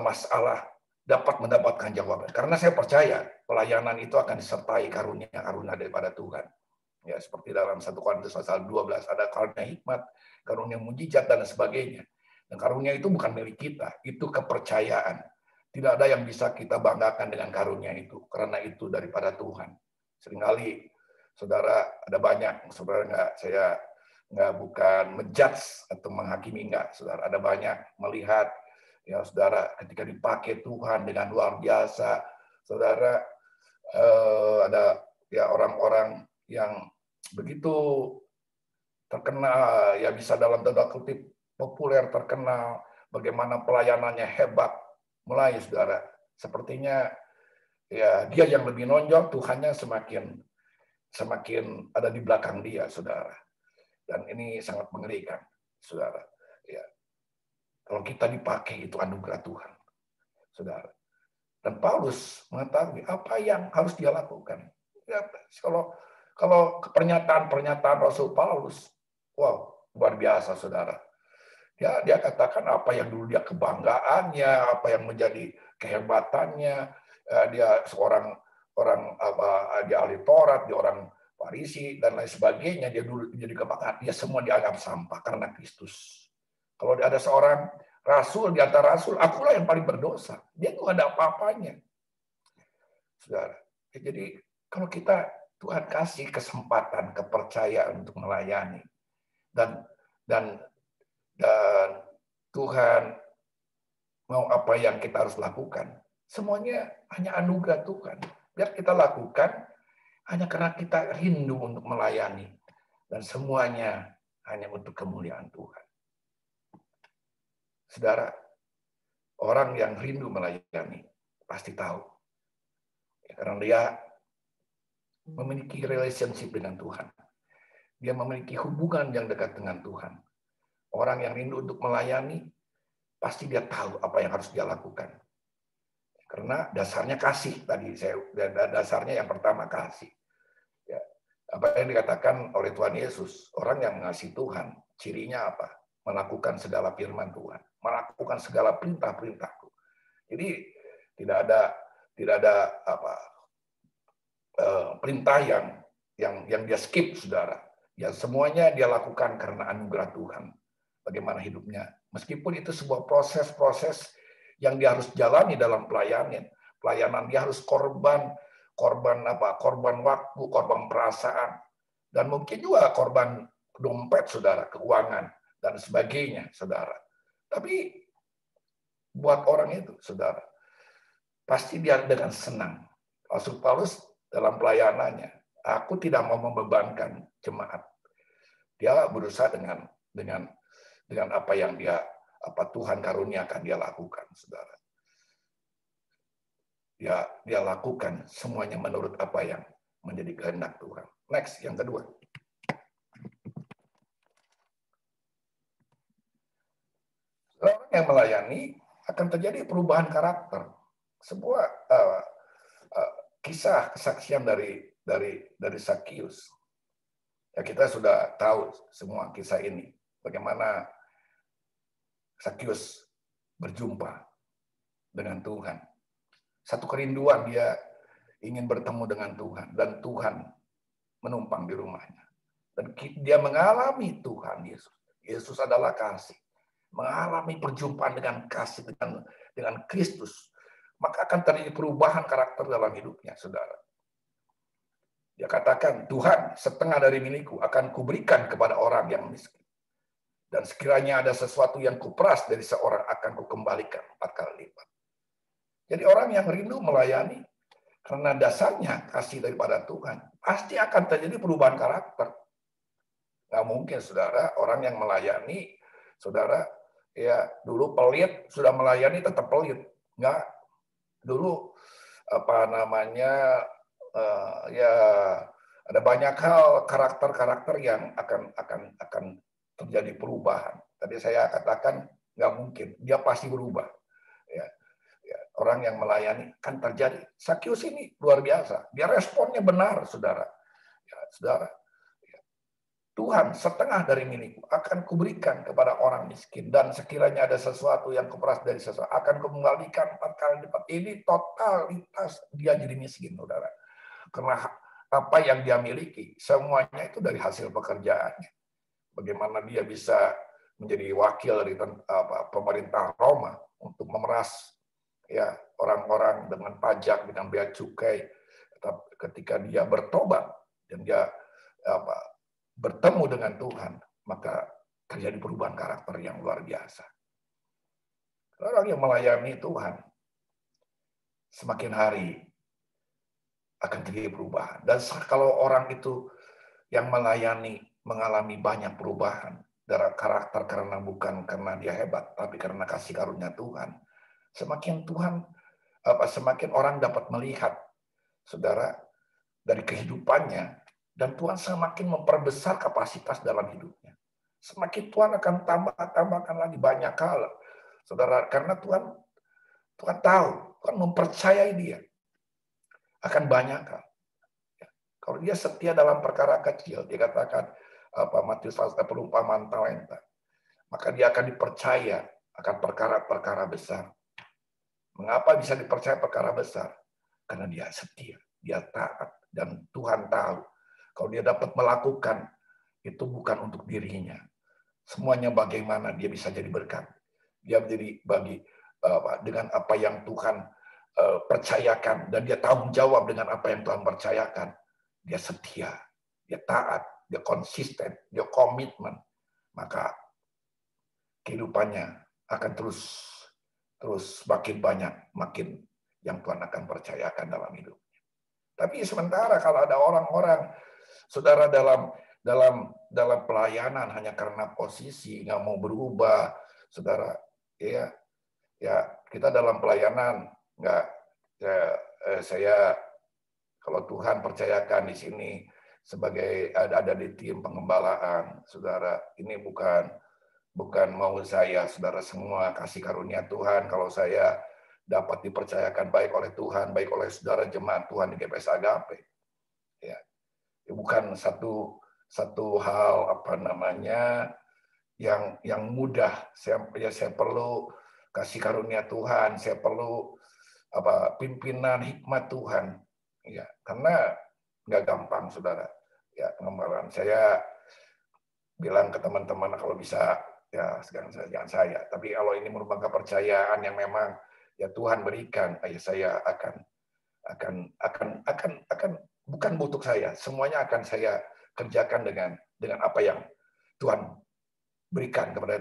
Speaker 2: masalah dapat mendapatkan jawaban. Karena saya percaya pelayanan itu akan disertai karunia daripada Tuhan. Ya, seperti dalam 1 Korintus pasal 12 ada karunia hikmat, karunia mujizat dan sebagainya. Dan karunia itu bukan milik kita, itu kepercayaan. Tidak ada yang bisa kita banggakan dengan karunia itu, karena itu daripada Tuhan. Seringkali, saudara, ada banyak, saudara saya bukan menjudge atau menghakimi, enggak, saudara. Ada banyak melihat, ya saudara, ketika dipakai Tuhan dengan luar biasa, saudara, ada ya orang-orang yang begitu terkenal, ya bisa dalam tanda kutip populer, terkenal, bagaimana pelayanannya hebat, mulai, saudara, sepertinya ya dia yang lebih nonjol, Tuhannya semakin ada di belakang dia, saudara. Dan ini sangat mengerikan, saudara. Ya, kalau kita dipakai itu anugerah Tuhan, saudara. Dan Paulus mengetahui apa yang harus dia lakukan. Ya, kalau pernyataan Rasul Paulus, wow, luar biasa, saudara. Dia katakan apa yang dulu dia kebanggaannya, apa yang menjadi kehebatannya. Dia seorang dia ahli Taurat, dia orang Farisi dan lain sebagainya. Dia dulu menjadi kebanggaan. Dia semua dianggap sampah karena Kristus. Kalau ada seorang rasul di antara rasul, akulah yang paling berdosa. Dia tuh ada apa-apanya, saudara. Jadi kalau kita Tuhan kasih kesempatan, kepercayaan untuk melayani dan Tuhan mau apa yang kita harus lakukan, semuanya hanya anugerah Tuhan. Biar kita lakukan hanya karena kita rindu untuk melayani. Dan semuanya hanya untuk kemuliaan Tuhan. Saudara, orang yang rindu melayani pasti tahu. Ya, karena dia memiliki relationship dengan Tuhan. Dia memiliki hubungan yang dekat dengan Tuhan. Orang yang rindu untuk melayani, pasti dia tahu apa yang harus dia lakukan. Karena dasarnya kasih tadi, dasarnya yang pertama kasih. Ya, apa yang dikatakan oleh Tuhan Yesus, orang yang mengasihi Tuhan, cirinya apa? Melakukan segala firman Tuhan, melakukan segala perintah-perintahku. Jadi tidak ada perintah yang dia skip, saudara. Ya semuanya dia lakukan karena anugerah Tuhan. Bagaimana hidupnya, meskipun itu sebuah proses-proses yang dia harus jalani dalam pelayanan. Pelayanan dia harus korban waktu, korban perasaan, dan mungkin juga korban dompet, saudara, keuangan dan sebagainya, saudara. Tapi buat orang itu, saudara, pasti dia dengan senang. Rasul Paulus dalam pelayanannya, aku tidak mau membebankan jemaat. Dia berusaha dengan apa yang Tuhan karuniakan dia lakukan, saudara. Dia lakukan semuanya menurut apa yang menjadi kehendak Tuhan. Next, yang kedua. Orang yang melayani akan terjadi perubahan karakter. Sebuah kisah kesaksian dari Sakius. Ya, kita sudah tahu semua kisah ini. Bagaimana Sakius berjumpa dengan Tuhan. Satu kerinduan, dia ingin bertemu dengan Tuhan, dan Tuhan menumpang di rumahnya. Dan dia mengalami Tuhan Yesus. Yesus adalah kasih. Mengalami perjumpaan dengan kasih dengan Kristus, maka akan terjadi perubahan karakter dalam hidupnya, saudara. Dia katakan, Tuhan, setengah dari milikku akan kuberikan kepada orang yang miskin. Dan sekiranya ada sesuatu yang kuperas dari seorang, akan kukembalikan 4 kali lipat. Jadi orang yang rindu melayani, karena dasarnya kasih daripada Tuhan, pasti akan terjadi perubahan karakter. Nggak mungkin, saudara, orang yang melayani, saudara, ya dulu pelit, sudah melayani tetap pelit. Nggak. Dulu, ya ada banyak hal, karakter-karakter yang akan terjadi perubahan. Tadi saya katakan nggak mungkin, dia pasti berubah. Ya, orang yang melayani kan terjadi. Sakius ini luar biasa, dia responnya benar, saudara. Ya, saudara, ya. Tuhan, setengah dari milikku akan kuberikan kepada orang miskin, dan sekiranya ada sesuatu yang kuperas dari sesuatu, akan kukembalikan 4 kali lipat. Ini totalitas dia jadi miskin, saudara. Karena apa yang dia miliki, semuanya itu dari hasil pekerjaannya. Bagaimana dia bisa menjadi wakil dari pemerintah Roma untuk memeras ya orang-orang dengan pajak, dengan bea cukai. Ketika dia bertobat dan dia bertemu dengan Tuhan, maka terjadi perubahan karakter yang luar biasa. Orang yang melayani Tuhan, semakin hari akan terjadi perubahan. Dan kalau orang itu yang melayani mengalami banyak perubahan dari karakter, karena bukan karena dia hebat, tapi karena kasih karunia Tuhan, semakin orang dapat melihat, saudara, dari kehidupannya, dan Tuhan semakin memperbesar kapasitas dalam hidupnya. Semakin Tuhan akan tambahkan lagi banyak hal, saudara, karena Tuhan tahu, Tuhan mempercayai dia akan banyak hal. Kalau dia setia dalam perkara kecil, dia katakan Matius 1 perumpamaan talenta, maka dia akan dipercaya akan perkara-perkara besar. Mengapa bisa dipercaya perkara besar? Karena dia setia, dia taat, dan Tuhan tahu kalau dia dapat melakukan itu bukan untuk dirinya. Semuanya bagaimana dia bisa jadi berkat. Dia menjadi dengan apa yang Tuhan percayakan, dan dia tanggung jawab dengan apa yang Tuhan percayakan. Dia setia, dia taat, dia konsisten, dia komitmen, maka kehidupannya akan terus makin banyak, makin yang Tuhan akan percayakan dalam hidupnya. Tapi sementara kalau ada orang-orang, saudara, dalam pelayanan hanya karena posisi, nggak mau berubah, saudara, ya Ya, kita dalam pelayanan nggak saya kalau Tuhan percayakan di sini sebagai ada di tim pengembalaan, saudara, ini bukan mau saya, saudara, semua kasih karunia Tuhan. Kalau saya dapat dipercayakan baik oleh Tuhan, baik oleh saudara jemaat Tuhan di GPS Agape, ya, bukan satu hal yang mudah. Saya perlu kasih karunia Tuhan, saya perlu pimpinan hikmat Tuhan, ya, karena nggak gampang, saudara. Ya, pengembalaan saya bilang ke teman-teman kalau bisa ya jangan saya. Tapi kalau ini merupakan kepercayaan yang memang ya Tuhan berikan, ya saya akan bukan butuh saya, semuanya akan saya kerjakan dengan apa yang Tuhan berikan kepada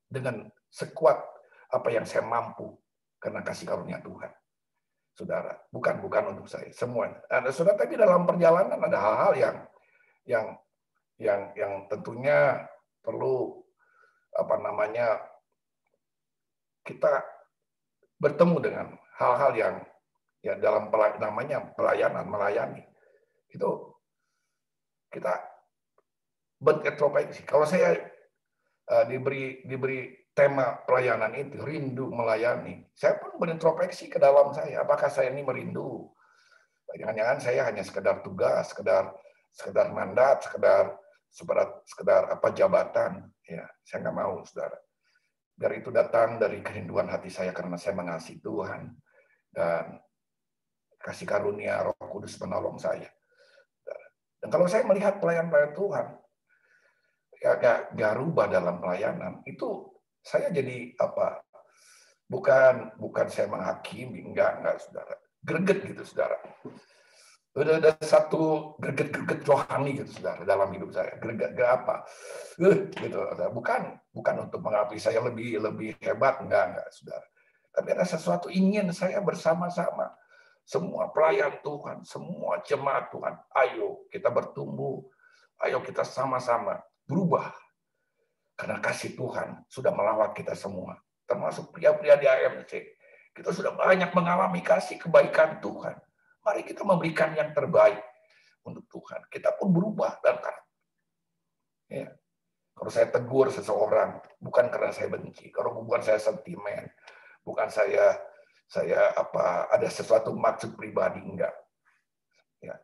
Speaker 2: dengan sekuat apa yang saya mampu karena kasih karunia Tuhan. Saudara, bukan untuk saya, semuanya. Ada saudara, tapi dalam perjalanan ada hal-hal yang tentunya perlu kita bertemu dengan hal-hal yang ya dalam pelayanan melayani itu kita berintrospeksi. Kalau saya diberi tema pelayanan itu rindu melayani, saya pun berintrospeksi ke dalam saya. Apakah saya ini merindu? Jangan-jangan saya hanya sekedar tugas, sekedar mandat, sekedar jabatan. Ya, saya nggak mau, saudara. Biar itu datang dari kerinduan hati saya karena saya mengasihi Tuhan dan kasih karunia Roh Kudus penolong saya. Dan kalau saya melihat pelayan-pelayan Tuhan, ya gak rubah dalam pelayanan, itu saya jadi bukan saya menghakimi, enggak, saudara. Greget gitu, saudara. Udah ada satu greget rohani gitu, saudara, dalam hidup saya. Greget apa? Gitu. Bukan untuk mengakui saya lebih hebat, enggak, saudara. Tapi ada sesuatu ingin saya bersama-sama. Semua pelayan Tuhan, semua jemaat Tuhan, ayo kita bertumbuh, ayo kita sama-sama berubah. Karena kasih Tuhan sudah melawat kita semua, termasuk pria-pria di AMC. Kita sudah banyak mengalami kasih kebaikan Tuhan. Mari kita memberikan yang terbaik untuk Tuhan. Kita pun berubah dan ya. Kalau saya tegur seseorang, bukan karena saya benci, kalau bukan saya sentimen, bukan saya ada sesuatu maksud pribadi, enggak. Ya,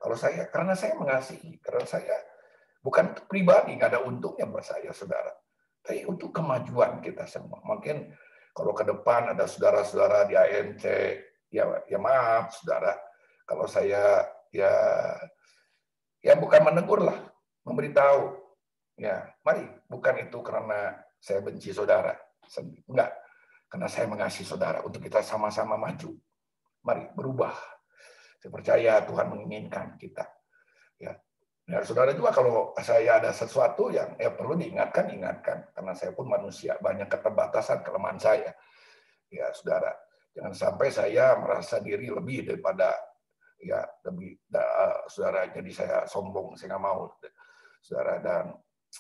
Speaker 2: karena saya mengasihi, karena saya bukan pribadi, nggak ada untungnya buat saya, saudara. Tapi untuk kemajuan kita semua. Mungkin kalau ke depan ada saudara-saudara di ANC, ya maaf, saudara. Kalau saya ya bukan menegur lah, memberitahu. Ya, mari, bukan itu karena saya benci saudara, enggak. Karena saya mengasihi saudara untuk kita sama-sama maju. Mari berubah. Saya percaya Tuhan menginginkan kita. Ya. Ya, saudara juga kalau saya ada sesuatu yang perlu diingatkan. Karena saya pun manusia, banyak keterbatasan, kelemahan saya. Ya, saudara, jangan sampai saya merasa diri lebih daripada saudara. Jadi saya sombong, saya nggak mau, saudara. Dan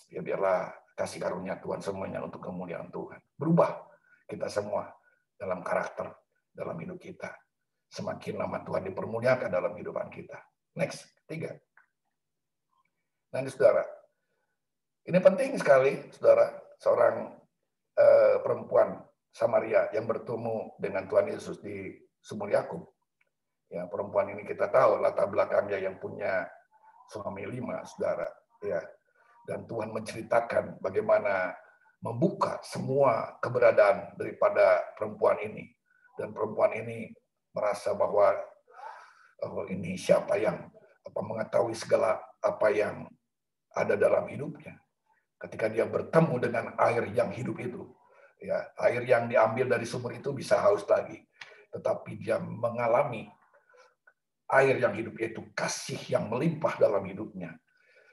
Speaker 2: ya biarlah kasih karunia Tuhan semuanya untuk kemuliaan Tuhan. Berubah kita semua dalam karakter, dalam hidup kita. Semakin nama Tuhan dipermuliakan dalam kehidupan kita. Next, 3. Nah, ini saudara, ini penting sekali, saudara, seorang perempuan Samaria yang bertemu dengan Tuhan Yesus di Sumur Yakub. Ya, perempuan ini kita tahu latar belakangnya yang punya suami 5, saudara. Ya, dan Tuhan menceritakan bagaimana membuka semua keberadaan daripada perempuan ini. Dan perempuan ini merasa bahwa ini siapa yang mengetahui segala apa yang ada dalam hidupnya. Ketika dia bertemu dengan air yang hidup itu, ya, air yang diambil dari sumur itu bisa haus lagi. Tetapi dia mengalami air yang hidup itu, kasih yang melimpah dalam hidupnya.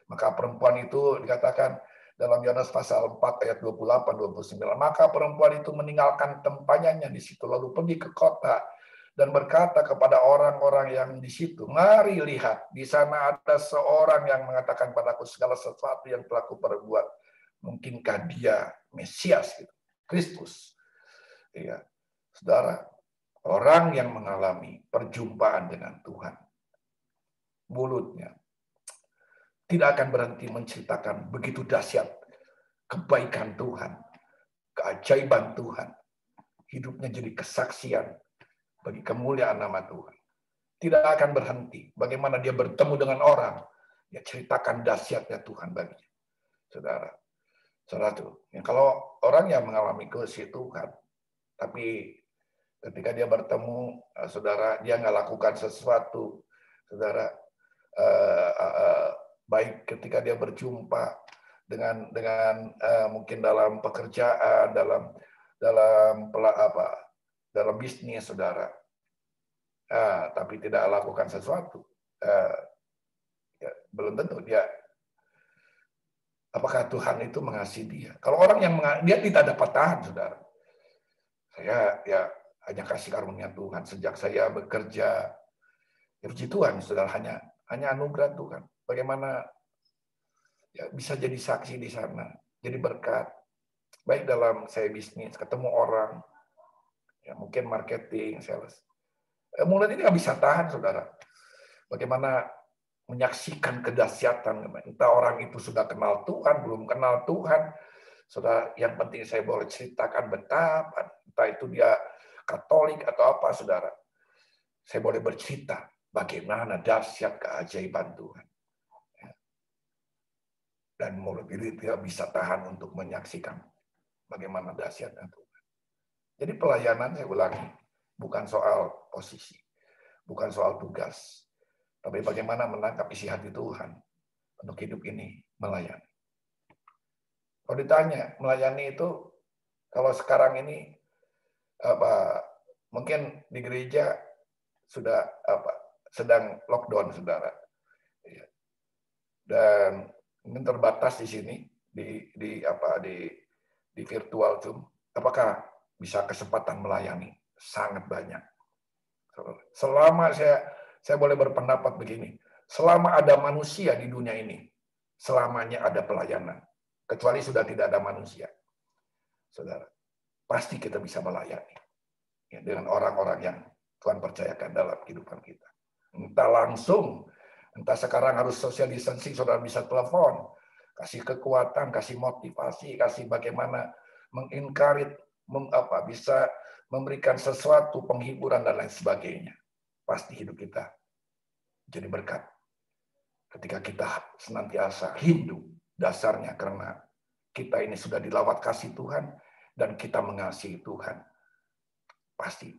Speaker 2: Maka perempuan itu dikatakan dalam Yohanes pasal 4 ayat 28-29. Maka perempuan itu meninggalkan tempatnya di situ lalu pergi ke kota dan berkata kepada orang-orang yang di situ, mari lihat, di sana ada seorang yang mengatakan padaku segala sesuatu yang telah kuperbuat. Mungkinkah dia Mesias, gitu, Kristus? Ya. Saudara, orang yang mengalami perjumpaan dengan Tuhan, mulutnya tidak akan berhenti menceritakan begitu dahsyat kebaikan Tuhan, keajaiban Tuhan. Hidupnya jadi kesaksian bagi kemuliaan nama Tuhan. Tidak akan berhenti. Bagaimana dia bertemu dengan orang, dia ceritakan dahsyatnya Tuhan baginya. Saudara tuh, kalau orang yang mengalami kasih Tuhan, tapi ketika dia bertemu, saudara, dia nggak lakukan sesuatu, saudara, baik ketika dia berjumpa dengan mungkin dalam pekerjaan, dalam bisnis, saudara, tapi tidak lakukan sesuatu, ya, belum tentu apakah Tuhan itu mengasihi dia. Kalau orang yang dia tidak dapat tahan, saudara. Saya ya hanya kasih karunia Tuhan sejak saya bekerja. Ya, puji Tuhan, saudara, hanya anugerah Tuhan. Bagaimana ya bisa jadi saksi di sana, jadi berkat. Baik dalam saya bisnis, ketemu orang, ya mungkin marketing, sales. Mulut ini nggak bisa tahan, saudara. Bagaimana menyaksikan kedahsyatan, entah orang itu sudah kenal Tuhan, belum kenal Tuhan, saudara. Yang penting saya boleh ceritakan betapa, entah itu dia Katolik atau apa, saudara. Saya boleh bercerita bagaimana dahsyat keajaiban Tuhan. Dan mulut ini tidak bisa tahan untuk menyaksikan bagaimana dahsyatnya Tuhan. Jadi pelayanan, saya ulangi, bukan soal posisi, bukan soal tugas, tapi bagaimana menangkap isi hati Tuhan untuk hidup ini melayani. Kalau ditanya, melayani itu, kalau sekarang ini, mungkin di gereja sudah sedang lockdown, saudara. Dan ini terbatas di sini, di virtual Zoom. Apakah bisa kesempatan melayani? Sangat banyak. Selama saya boleh berpendapat begini, selama ada manusia di dunia ini, selamanya ada pelayanan. Kecuali sudah tidak ada manusia. Saudara, pasti kita bisa melayani. Ya, dengan orang-orang yang Tuhan percayakan dalam kehidupan kita. Entah langsung, entah sekarang harus social distancing, saudara bisa telepon, kasih kekuatan, kasih motivasi, kasih bagaimana mengencourage, bisa memberikan sesuatu, penghiburan, dan lain sebagainya. Pasti hidup kita jadi berkat. Ketika kita senantiasa rindu dasarnya karena kita ini sudah dilawat kasih Tuhan dan kita mengasihi Tuhan. Pasti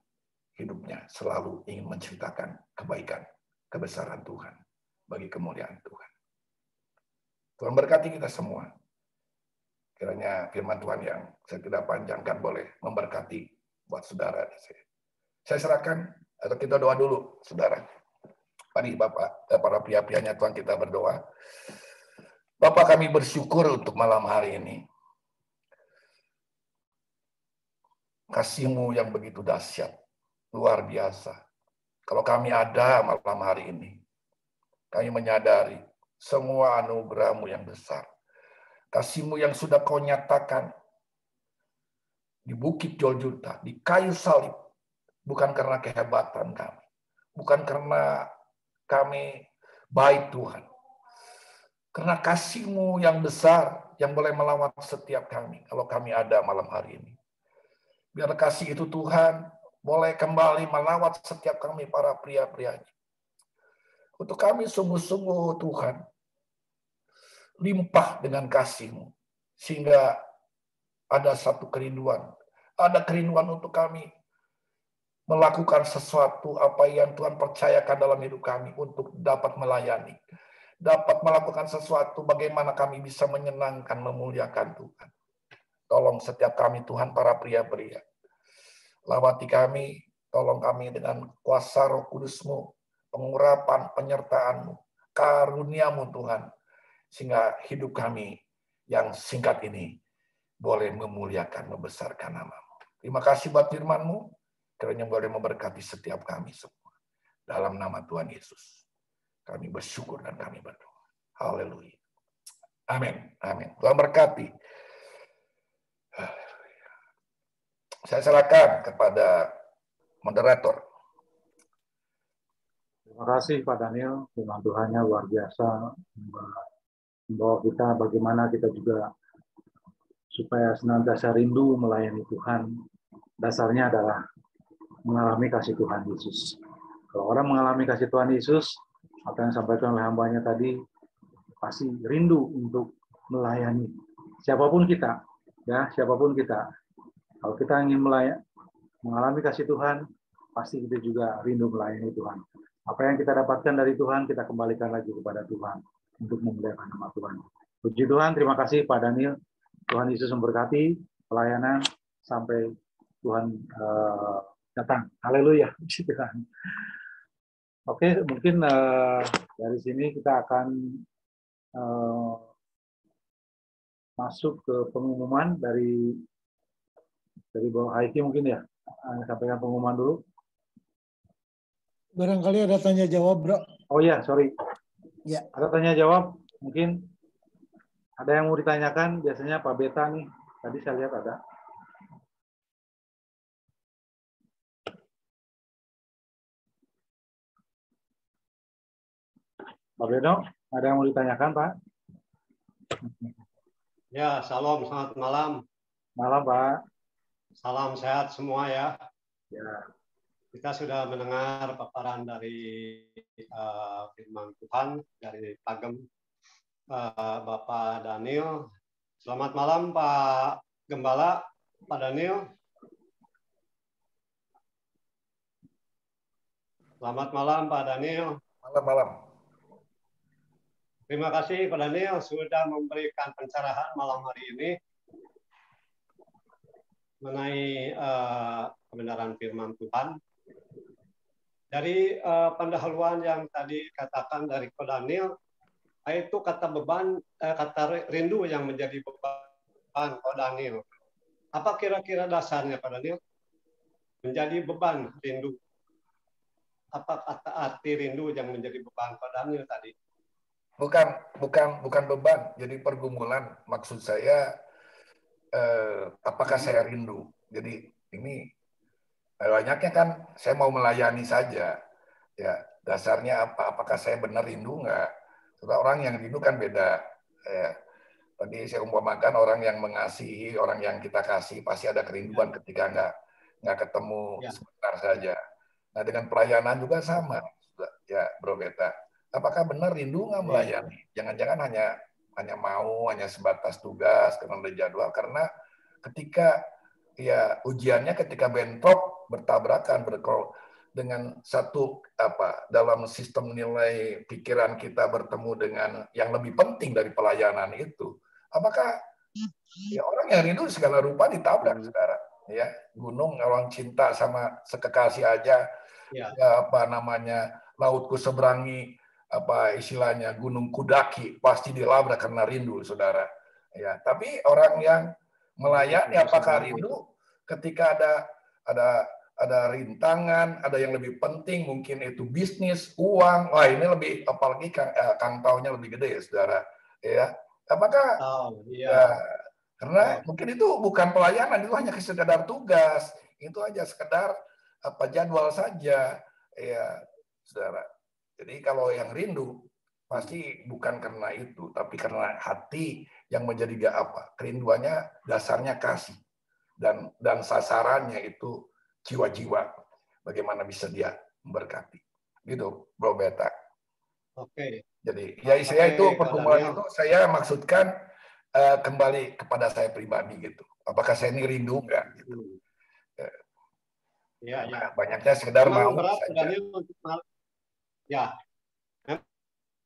Speaker 2: hidupnya selalu ingin menceritakan kebaikan, kebesaran Tuhan bagi kemuliaan Tuhan. Tuhan berkati kita semua. Kiranya firman Tuhan yang saya tidak panjangkan boleh memberkati buat saudara. Saya serahkan, atau kita doa dulu, saudara. Mari Bapak, para pria-prianya Tuhan, kita berdoa. Bapak, kami bersyukur untuk malam hari ini. Kasih-Mu yang begitu dahsyat, luar biasa. Kalau kami ada malam hari ini, kami menyadari semua anugerah-Mu yang besar. Kasih-Mu yang sudah Kau nyatakan di Bukit Golgota, di kayu salib, bukan karena kehebatan kami, bukan karena kami baik Tuhan, karena kasih-Mu yang besar yang boleh melawat setiap kami kalau kami ada malam hari ini. Biar kasih itu Tuhan boleh kembali melawat setiap kami para pria-prianya. Untuk kami sungguh-sungguh Tuhan, limpah dengan kasih-Mu, sehingga ada satu kerinduan. Ada kerinduan untuk kami melakukan sesuatu apa yang Tuhan percayakan dalam hidup kami untuk dapat melayani. Dapat melakukan sesuatu bagaimana kami bisa menyenangkan, memuliakan Tuhan. Tolong setiap kami Tuhan, para pria-pria. Lawati kami, tolong kami dengan kuasa Roh Kudus-Mu, pengurapan, penyertaan-Mu, karunia-Mu Tuhan. Sehingga hidup kami yang singkat ini boleh memuliakan, membesarkan nama-Mu. Terima kasih buat firman-Mu, kiranya boleh memberkati setiap kami semua. Dalam nama Tuhan Yesus, kami bersyukur dan kami berdoa. Haleluya. Amin. Amin. Tuhan berkati. Saya serahkan kepada moderator.
Speaker 5: Terima kasih Pak Daniel, firman Tuhannya luar biasa, membawa kita bagaimana kita juga supaya senantiasa rindu melayani Tuhan. Dasarnya adalah mengalami kasih Tuhan Yesus. Kalau orang mengalami kasih Tuhan Yesus, apa yang disampaikan oleh hambanya tadi, pasti rindu untuk melayani. Siapapun kita, ya siapapun kita. Kalau kita ingin mengalami kasih Tuhan, pasti kita juga rindu melayani Tuhan. Apa yang kita dapatkan dari Tuhan, kita kembalikan lagi kepada Tuhan untuk memuliakan nama Tuhan. Puji Tuhan, terima kasih Pak Daniel. Tuhan Yesus memberkati pelayanan sampai Tuhan datang. Haleluya, puji Tuhan. Oke, mungkin dari sini kita akan masuk ke pengumuman dari Bawah Haiki mungkin ya. Sampaikan pengumuman dulu.
Speaker 6: Barangkali ada tanya jawab, Bro.
Speaker 5: Oh iya, sorry.
Speaker 6: Ya.
Speaker 5: Ada tanya jawab, mungkin ada yang mau ditanyakan, biasanya Pak Beta nih. Tadi saya lihat ada. Pak Beno, ada yang mau ditanyakan, Pak?
Speaker 7: Ya, salam, selamat malam.
Speaker 5: Malam, Pak.
Speaker 7: Salam sehat semua ya.
Speaker 5: Ya.
Speaker 7: Kita sudah mendengar paparan dari firman Tuhan dari Pagem Bapak Daniel. Selamat malam Pak Gembala, Pak Daniel. Selamat malam Pak Daniel.
Speaker 2: Malam-malam.
Speaker 7: Terima kasih Pak Daniel sudah memberikan pencerahan malam hari ini mengenai kebenaran firman Tuhan. Dari pendahuluan yang tadi katakan dari Ko Daniel, itu kata beban, kata rindu yang menjadi beban Ko Daniel. Apa kira-kira dasarnya Pak Daniel? Menjadi beban rindu. Apa kata arti rindu yang menjadi beban Ko Daniel tadi?
Speaker 2: Bukan beban, jadi pergumulan. Maksud saya, apakah saya rindu? Jadi ini banyaknya kan saya mau melayani saja, ya dasarnya apa? Apakah saya benar rindu nggak? Sebab orang yang rindu kan beda. Ya. Tadi saya umpamakan orang yang mengasihi, orang yang kita kasih pasti ada kerinduan ketika nggak ketemu sebentar saja. Nah dengan pelayanan juga sama, ya Bro Beta. Apakah benar rindu nggak melayani? Jangan-jangan hanya mau, hanya sebatas tugas karena ada jadwal. Karena ketika ya ujiannya ketika bentrok bertabrakan dengan satu dalam sistem nilai pikiran kita bertemu dengan yang lebih penting dari pelayanan itu, apakah ya orang yang rindu segala rupa ditabrak sekarang ya, gunung orang cinta sama sekekasih aja ya lautku seberangi istilahnya gunung kudaki pasti dilabrak karena rindu saudara ya. Tapi orang yang melayani apakah rindu ketika ada rintangan, ada yang lebih penting, mungkin itu bisnis, uang, wah ini lebih, apalagi kantaunya lebih gede ya saudara, ya. Apakah? Ya, karena mungkin itu bukan pelayanan, itu hanya sekedar tugas, itu aja sekedar jadwal saja, ya saudara. Jadi kalau yang rindu pasti bukan karena itu, tapi karena hati yang menjadi kerinduannya dasarnya kasih. Dan sasarannya itu jiwa-jiwa. Bagaimana bisa dia memberkati. Gitu, Bro Beta.
Speaker 7: Oke.
Speaker 2: Jadi, ya saya itu pergumulan itu saya maksudkan kembali kepada saya pribadi gitu. Apakah saya ini rindu enggak? Gitu.
Speaker 7: Ya.
Speaker 2: Banyaknya sekedar
Speaker 7: memang
Speaker 2: mau
Speaker 7: berat,
Speaker 2: saja.
Speaker 7: Ya.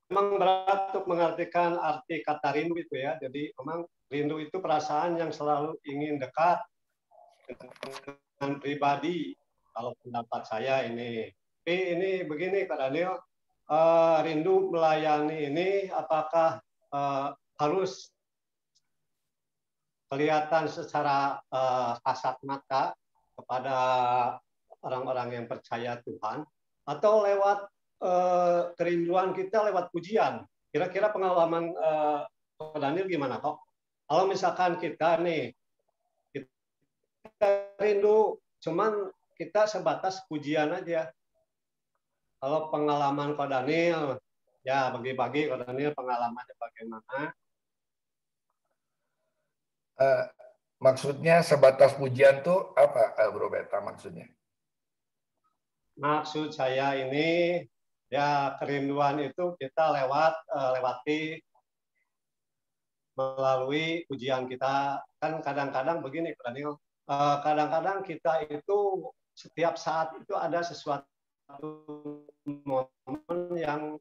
Speaker 7: Memang berat untuk mengartikan arti kata rindu itu ya. Jadi memang rindu itu perasaan yang selalu ingin dekat dengan pribadi. Kalau pendapat saya ini. Tapi ini begini Pak Daniel, rindu melayani ini apakah harus kelihatan secara kasat mata kepada orang-orang yang percaya Tuhan, atau lewat kerinduan kita lewat pujian? Kira-kira pengalaman Pak Daniel gimana kok? Kalau misalkan kita nih, kita rindu, cuman kita sebatas pujian aja. Kalau pengalaman Ko Daniel, ya bagi-bagi Ko Daniel pengalamannya bagaimana.
Speaker 2: Maksudnya sebatas pujian tuh apa, Bro Beta maksudnya?
Speaker 7: Maksud saya ini ya kerinduan itu kita lewati melalui ujian kita. Kan kadang-kadang begini, Daniel, kadang-kadang kita itu setiap saat itu ada sesuatu momen yang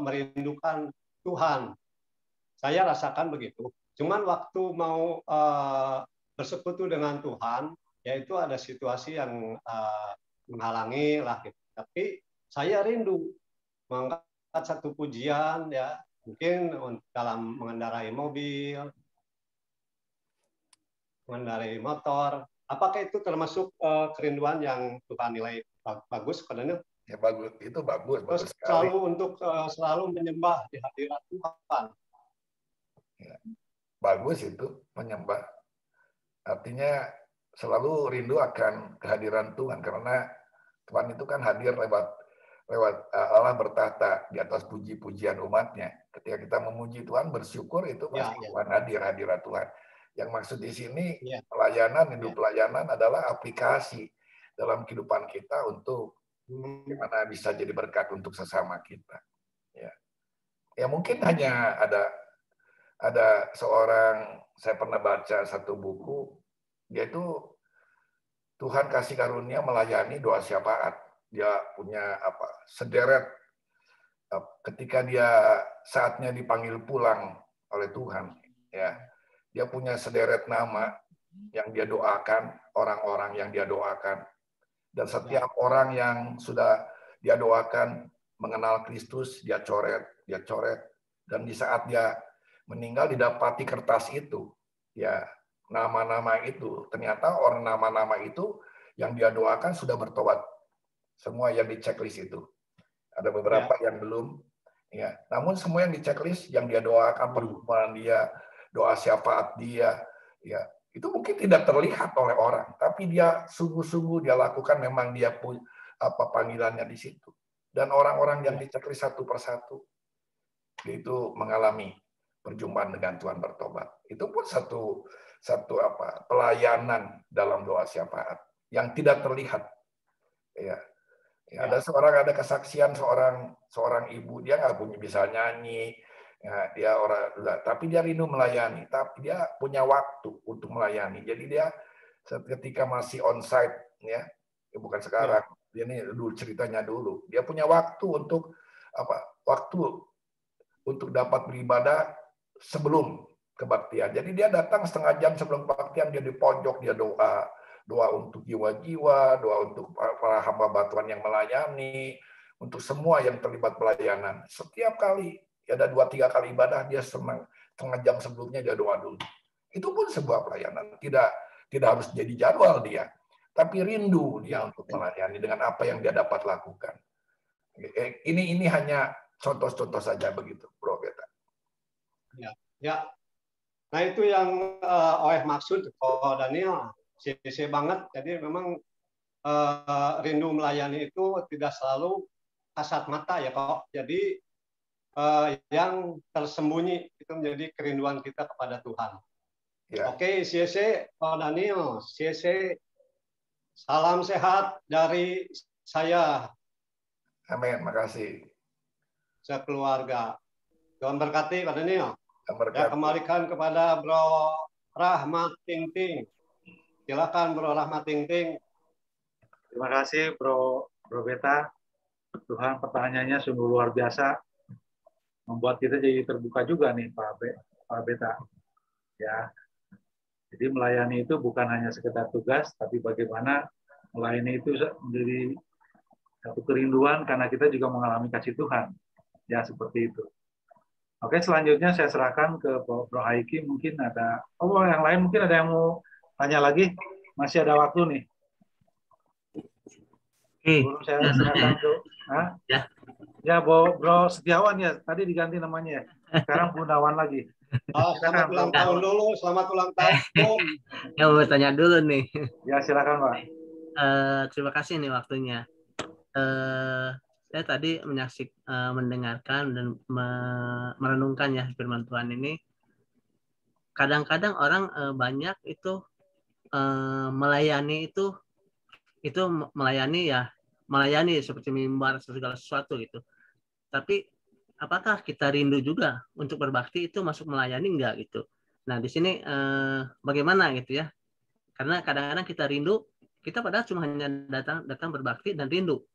Speaker 7: merindukan Tuhan. Saya rasakan begitu. Cuman waktu mau bersekutu dengan Tuhan, yaitu ada situasi yang menghalangi lah gitu. Tapi saya rindu mengangkat satu pujian ya, mungkin dalam mengendarai mobil, mengendarai motor. Apakah itu termasuk kerinduan yang Tuhan nilai bagus padanya?
Speaker 2: Ya bagus, itu bagus, bagus sekali.
Speaker 7: Selalu untuk selalu menyembah di hadirat Tuhan.
Speaker 2: Ya, bagus itu menyembah. Artinya selalu rindu akan kehadiran Tuhan karena Tuhan itu kan hadir lewat Allah bertahta di atas puji-pujian umatnya. Ketika kita memuji Tuhan, bersyukur itu pasti Tuhan hadir, hadirat Tuhan. Yang maksud di sini pelayanan, hidup pelayanan adalah aplikasi dalam kehidupan kita untuk gimana bisa jadi berkat untuk sesama kita. Ya mungkin hanya ada seorang, saya pernah baca satu buku, dia itu Tuhan kasih karunia melayani doa syafaat. Dia punya sederet ketika dia saatnya dipanggil pulang oleh Tuhan, ya dia punya sederet nama yang dia doakan, orang-orang yang dia doakan, dan setiap orang yang sudah dia doakan mengenal Kristus, dia coret, dan di saat dia meninggal didapati kertas itu, ya nama-nama itu, ternyata orang nama-nama itu yang dia doakan sudah bertobat. Semua yang di checklist itu. Ada beberapa yang belum. Ya, namun semua yang di checklist, yang dia doakan, pergumulan dia, doa syafaat dia, ya itu mungkin tidak terlihat oleh orang, tapi dia sungguh-sungguh dia lakukan, memang dia panggilannya di situ. Dan orang-orang yang di checklist satu persatu, itu mengalami perjumpaan dengan Tuhan, bertobat. Itu pun satu pelayanan dalam doa syafaat yang tidak terlihat. Ya, ada kesaksian seorang ibu, dia nggak punya bisa nyanyi, ya, dia tapi dia rindu melayani, tapi dia punya waktu untuk melayani. Jadi dia ketika masih onsite, ya bukan sekarang, dia ini dulu ceritanya dulu, dia punya waktu untuk untuk dapat beribadah sebelum kebaktian. Jadi dia datang setengah jam sebelum kebaktian, dia di pojok, dia doa untuk jiwa-jiwa, doa untuk para hamba Tuhan yang melayani, untuk semua yang terlibat pelayanan. Setiap kali ada 2-3 kali ibadah, dia setengah jam sebelumnya dia doa dulu. Itu pun sebuah pelayanan. Tidak harus jadi jadwal dia, tapi rindu dia untuk melayani dengan apa yang dia dapat lakukan. Ini hanya contoh-contoh saja begitu, Bro Beta.
Speaker 7: Ya. Nah itu yang maksud Daniel. CC banget. Jadi memang rindu melayani itu tidak selalu kasat mata ya kok. Jadi yang tersembunyi itu menjadi kerinduan kita kepada Tuhan. Ya. Oke, CC Daniel, CC salam sehat dari saya.
Speaker 2: Amin, makasih.
Speaker 7: Sekeluarga. Tuhan berkati Pak Daniel. Ya, kembalikan kepada Bro Rahmat Ting. Silakan Bro Rahmat Ting.
Speaker 5: Terima kasih Bro Beta. Tuhan, pertanyaannya sungguh luar biasa. Membuat kita jadi terbuka juga nih Pak Beta. Ya. Jadi melayani itu bukan hanya sekedar tugas, tapi bagaimana melayani itu menjadi satu kerinduan karena kita juga mengalami kasih Tuhan. Ya, seperti itu. Oke, selanjutnya saya serahkan ke Bro Haiki. Mungkin ada, yang lain mungkin ada yang mau tanya lagi. Masih ada waktu nih. Belum saya serahkan ke... Ya, Bro Setiawan ya. Tadi diganti namanya ya. Sekarang Gunawan lagi.
Speaker 7: Selamat ulang tahun dulu, selamat ulang tahun.
Speaker 8: Ya mau tanya dulu nih.
Speaker 5: Ya silakan Pak.
Speaker 8: Terima kasih nih waktunya. Saya tadi mendengarkan dan merenungkan ya firman Tuhan ini. Kadang-kadang orang banyak itu melayani itu melayani seperti mimbar segala sesuatu gitu. Tapi apakah kita rindu juga untuk berbakti itu masuk melayani enggak gitu? Nah di sini bagaimana gitu ya? Karena kadang-kadang kita rindu, kita padahal cuma hanya datang berbakti dan rindu.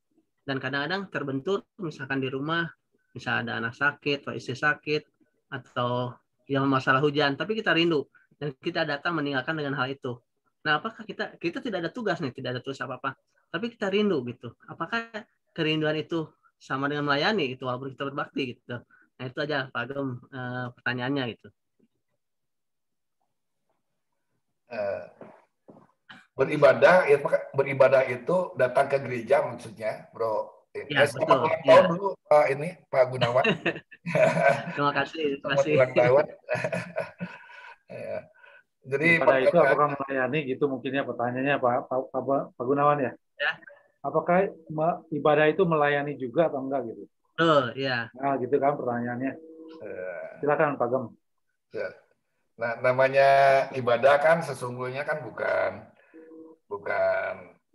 Speaker 8: Dan kadang-kadang terbentur misalkan di rumah, misalnya ada anak sakit atau istri sakit atau yang masalah hujan, tapi kita rindu dan kita datang meninggalkan dengan hal itu. Nah, apakah kita tidak ada tugas nih, tidak ada tugas apa-apa, tapi kita rindu gitu. Apakah kerinduan itu sama dengan melayani itu walaupun kita berbakti gitu? Nah, itu aja Pak Agam pertanyaannya gitu.
Speaker 2: Beribadah itu datang ke gereja maksudnya, Bro.
Speaker 8: Ya,
Speaker 2: selamat ulang
Speaker 8: ya.
Speaker 2: tahun dulu Pak Gunawan.
Speaker 8: Terima kasih.
Speaker 2: Selamat ulang tahun. Ya. Jadi
Speaker 5: pada itu apakah melayani gitu mungkinnya pertanyaannya Pak Gunawan ya?
Speaker 8: Ya.
Speaker 5: Apakah ibadah itu melayani juga atau enggak gitu?
Speaker 8: Oh ya.
Speaker 5: Nah gitu kan pertanyaannya. Silakan Pak Gem.
Speaker 2: Ya. Nah namanya ibadah kan sesungguhnya kan bukan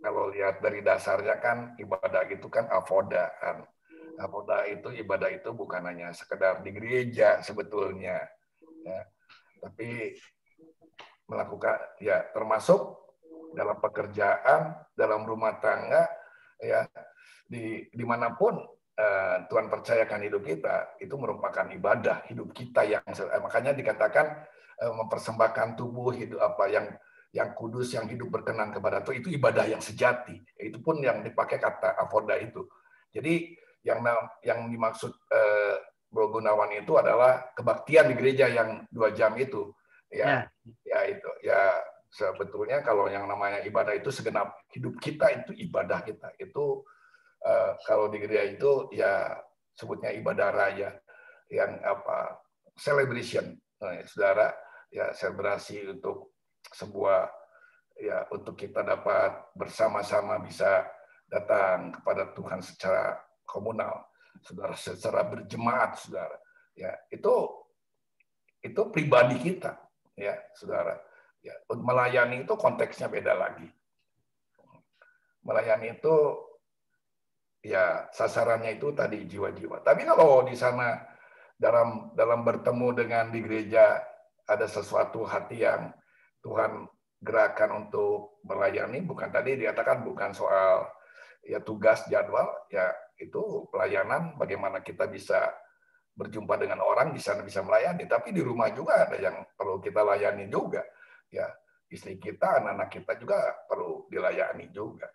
Speaker 2: kalau lihat dari dasarnya kan ibadah itu kan avoda kan. Avoda itu ibadah itu bukan hanya sekedar di gereja sebetulnya. Ya. Tapi melakukan ya termasuk dalam pekerjaan, dalam rumah tangga ya dimanapun Tuhan percayakan hidup kita itu merupakan ibadah hidup kita yang makanya dikatakan mempersembahkan tubuh hidup yang kudus, yang hidup berkenan kepada Tuhan, itu ibadah yang sejati. Itu pun yang dipakai kata avoda itu. Jadi yang dimaksud Bro Gunawan itu adalah kebaktian di gereja yang 2 jam itu. Ya itu. Ya sebetulnya kalau yang namanya ibadah itu segenap hidup kita itu ibadah kita. Itu kalau di gereja itu ya sebutnya ibadah raya yang celebration. Nah, saudara, ya selebrasi untuk sebuah ya untuk kita dapat bersama-sama bisa datang kepada Tuhan secara komunal, saudara, secara berjemaat, saudara. Ya, itu pribadi kita, ya, saudara. Ya, melayani itu konteksnya beda lagi. Melayani itu ya sasarannya itu tadi jiwa-jiwa. Tapi kalau di sana dalam bertemu dengan di gereja ada sesuatu hati yang Tuhan gerakan untuk melayani, bukan tadi dikatakan bukan soal ya tugas jadwal, ya itu pelayanan bagaimana kita bisa berjumpa dengan orang di sana bisa melayani, tapi di rumah juga ada yang perlu kita layani juga. Ya, istri kita, anak-anak kita juga perlu dilayani juga.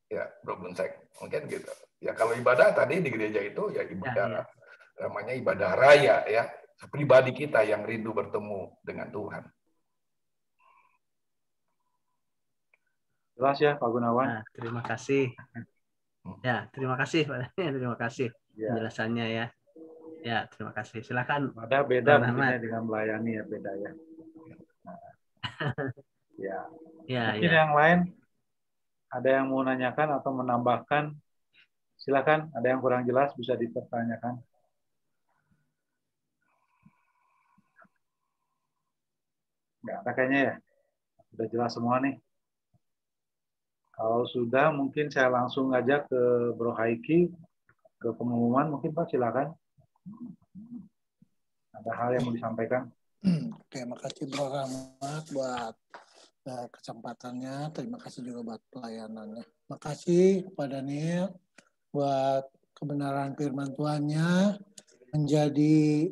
Speaker 2: Ya, Bro Bunsek, mungkin gitu. Ya kalau ibadah tadi di gereja itu ya ibadah namanya ibadah raya ya. Pribadi kita yang rindu bertemu dengan Tuhan.
Speaker 5: Jelas ya Pak Gunawan.
Speaker 8: Nah, terima kasih. Ya, terima kasih Pak. Terima kasih penjelasannya ya. Ya, terima kasih. Silakan.
Speaker 5: Ada beda mungkinnya dengan melayani ya beda ya. Nah, ya. Mungkin yang lain ada yang mau nanyakan atau menambahkan? Silakan. Ada yang kurang jelas bisa dipertanyakan. Nggak ada kayaknya ya. Sudah jelas semua nih. Kalau sudah mungkin saya langsung aja ke Bro Haiki ke pengumuman mungkin Pak silakan. Ada hal yang mau disampaikan?
Speaker 6: Oke, makasih Bro Rahmat buat kesempatannya. Terima kasih juga buat pelayanannya. Makasih kepada Daniel buat kebenaran firman Tuhannya menjadi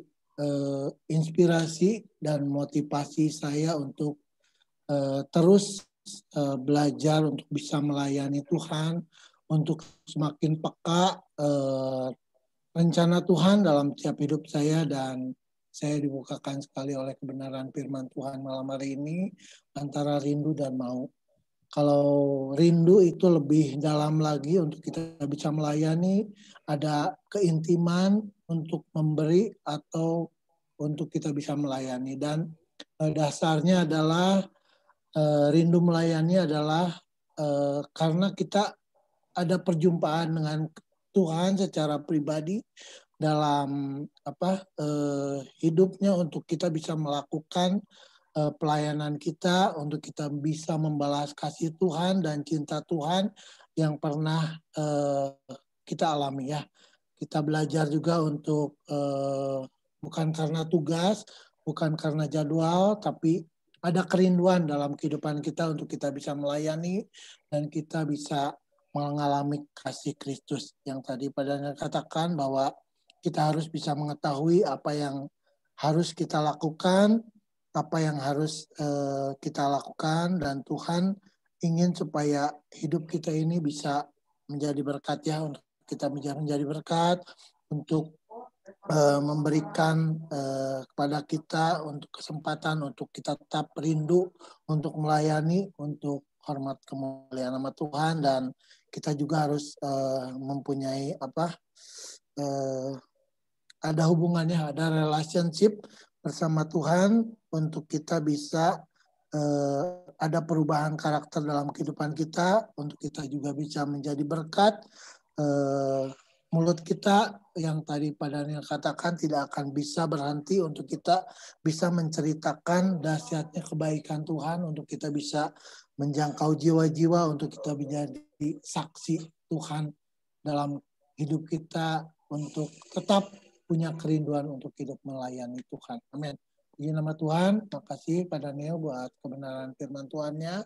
Speaker 6: inspirasi dan motivasi saya untuk terus belajar untuk bisa melayani Tuhan, untuk semakin peka rencana Tuhan dalam tiap hidup saya, dan saya dibukakan sekali oleh kebenaran firman Tuhan malam hari ini antara rindu dan mau. Kalau rindu itu lebih dalam lagi untuk kita bisa melayani, ada keintiman untuk memberi atau untuk kita bisa melayani. Dan dasarnya adalah rindu melayani adalah karena kita ada perjumpaan dengan Tuhan secara pribadi dalam hidupnya untuk kita bisa melakukan pelayanan kita, untuk kita bisa membalas kasih Tuhan dan cinta Tuhan yang pernah kita alami ya. Kita belajar juga untuk bukan karena tugas, bukan karena jadwal, tapi ada kerinduan dalam kehidupan kita untuk kita bisa melayani dan kita bisa mengalami kasih Kristus yang tadi padanya katakan bahwa kita harus bisa mengetahui apa yang harus kita lakukan, apa yang harus kita lakukan, dan Tuhan ingin supaya hidup kita ini bisa menjadi berkat ya, untuk kita menjadi berkat, untuk memberikan kepada kita untuk kesempatan untuk kita tetap rindu untuk melayani, untuk hormat kemuliaan nama Tuhan, dan kita juga harus mempunyai ada hubungannya, ada relationship bersama Tuhan untuk kita bisa ada perubahan karakter dalam kehidupan kita, untuk kita juga bisa menjadi berkat. Mulut kita yang tadi Pak Daniel katakan tidak akan bisa berhenti untuk kita bisa menceritakan dahsyatnya kebaikan Tuhan, untuk kita bisa menjangkau jiwa-jiwa, untuk kita menjadi saksi Tuhan dalam hidup kita, untuk tetap punya kerinduan untuk hidup melayani Tuhan. Amin. Puji nama Tuhan. Makasih Pak Daniel buat kebenaran firman Tuhannya.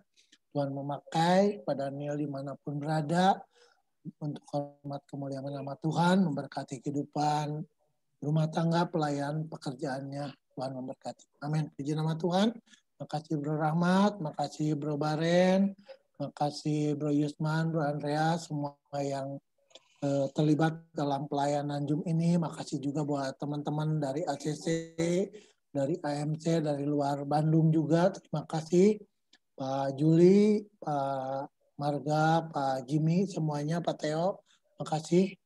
Speaker 6: Tuhan memakai Pak Daniel dimanapun berada untuk hormat kemuliaan nama Tuhan, memberkati kehidupan rumah tangga, pelayan, pekerjaannya. Tuhan memberkati. Amin. Puji nama Tuhan. Makasih Bro Rahmat, makasih Bro Baren, makasih Bro Yusman, Bro Andreas, semua yang terlibat dalam pelayanan Zoom ini. Makasih juga buat teman-teman dari ACC, dari AMC, dari luar Bandung juga. Terima kasih Pak Juli, Pak Marga, Pak Jimmy, semuanya, Pak Theo, makasih.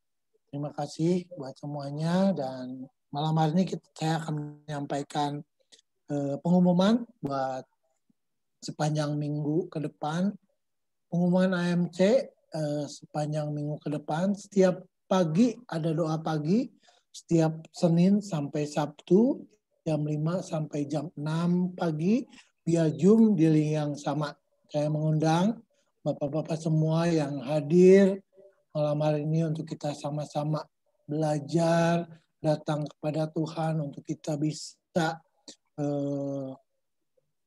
Speaker 6: Terima kasih buat semuanya. Dan malam hari ini saya akan menyampaikan pengumuman buat sepanjang minggu ke depan. Pengumuman AMC sepanjang minggu ke depan. Setiap pagi ada doa pagi, setiap Senin sampai Sabtu, jam 5 sampai jam 6 pagi, via Zoom di link yang sama. Saya mengundang Bapak-Bapak semua yang hadir malam hari ini untuk kita sama-sama belajar, datang kepada Tuhan untuk kita bisa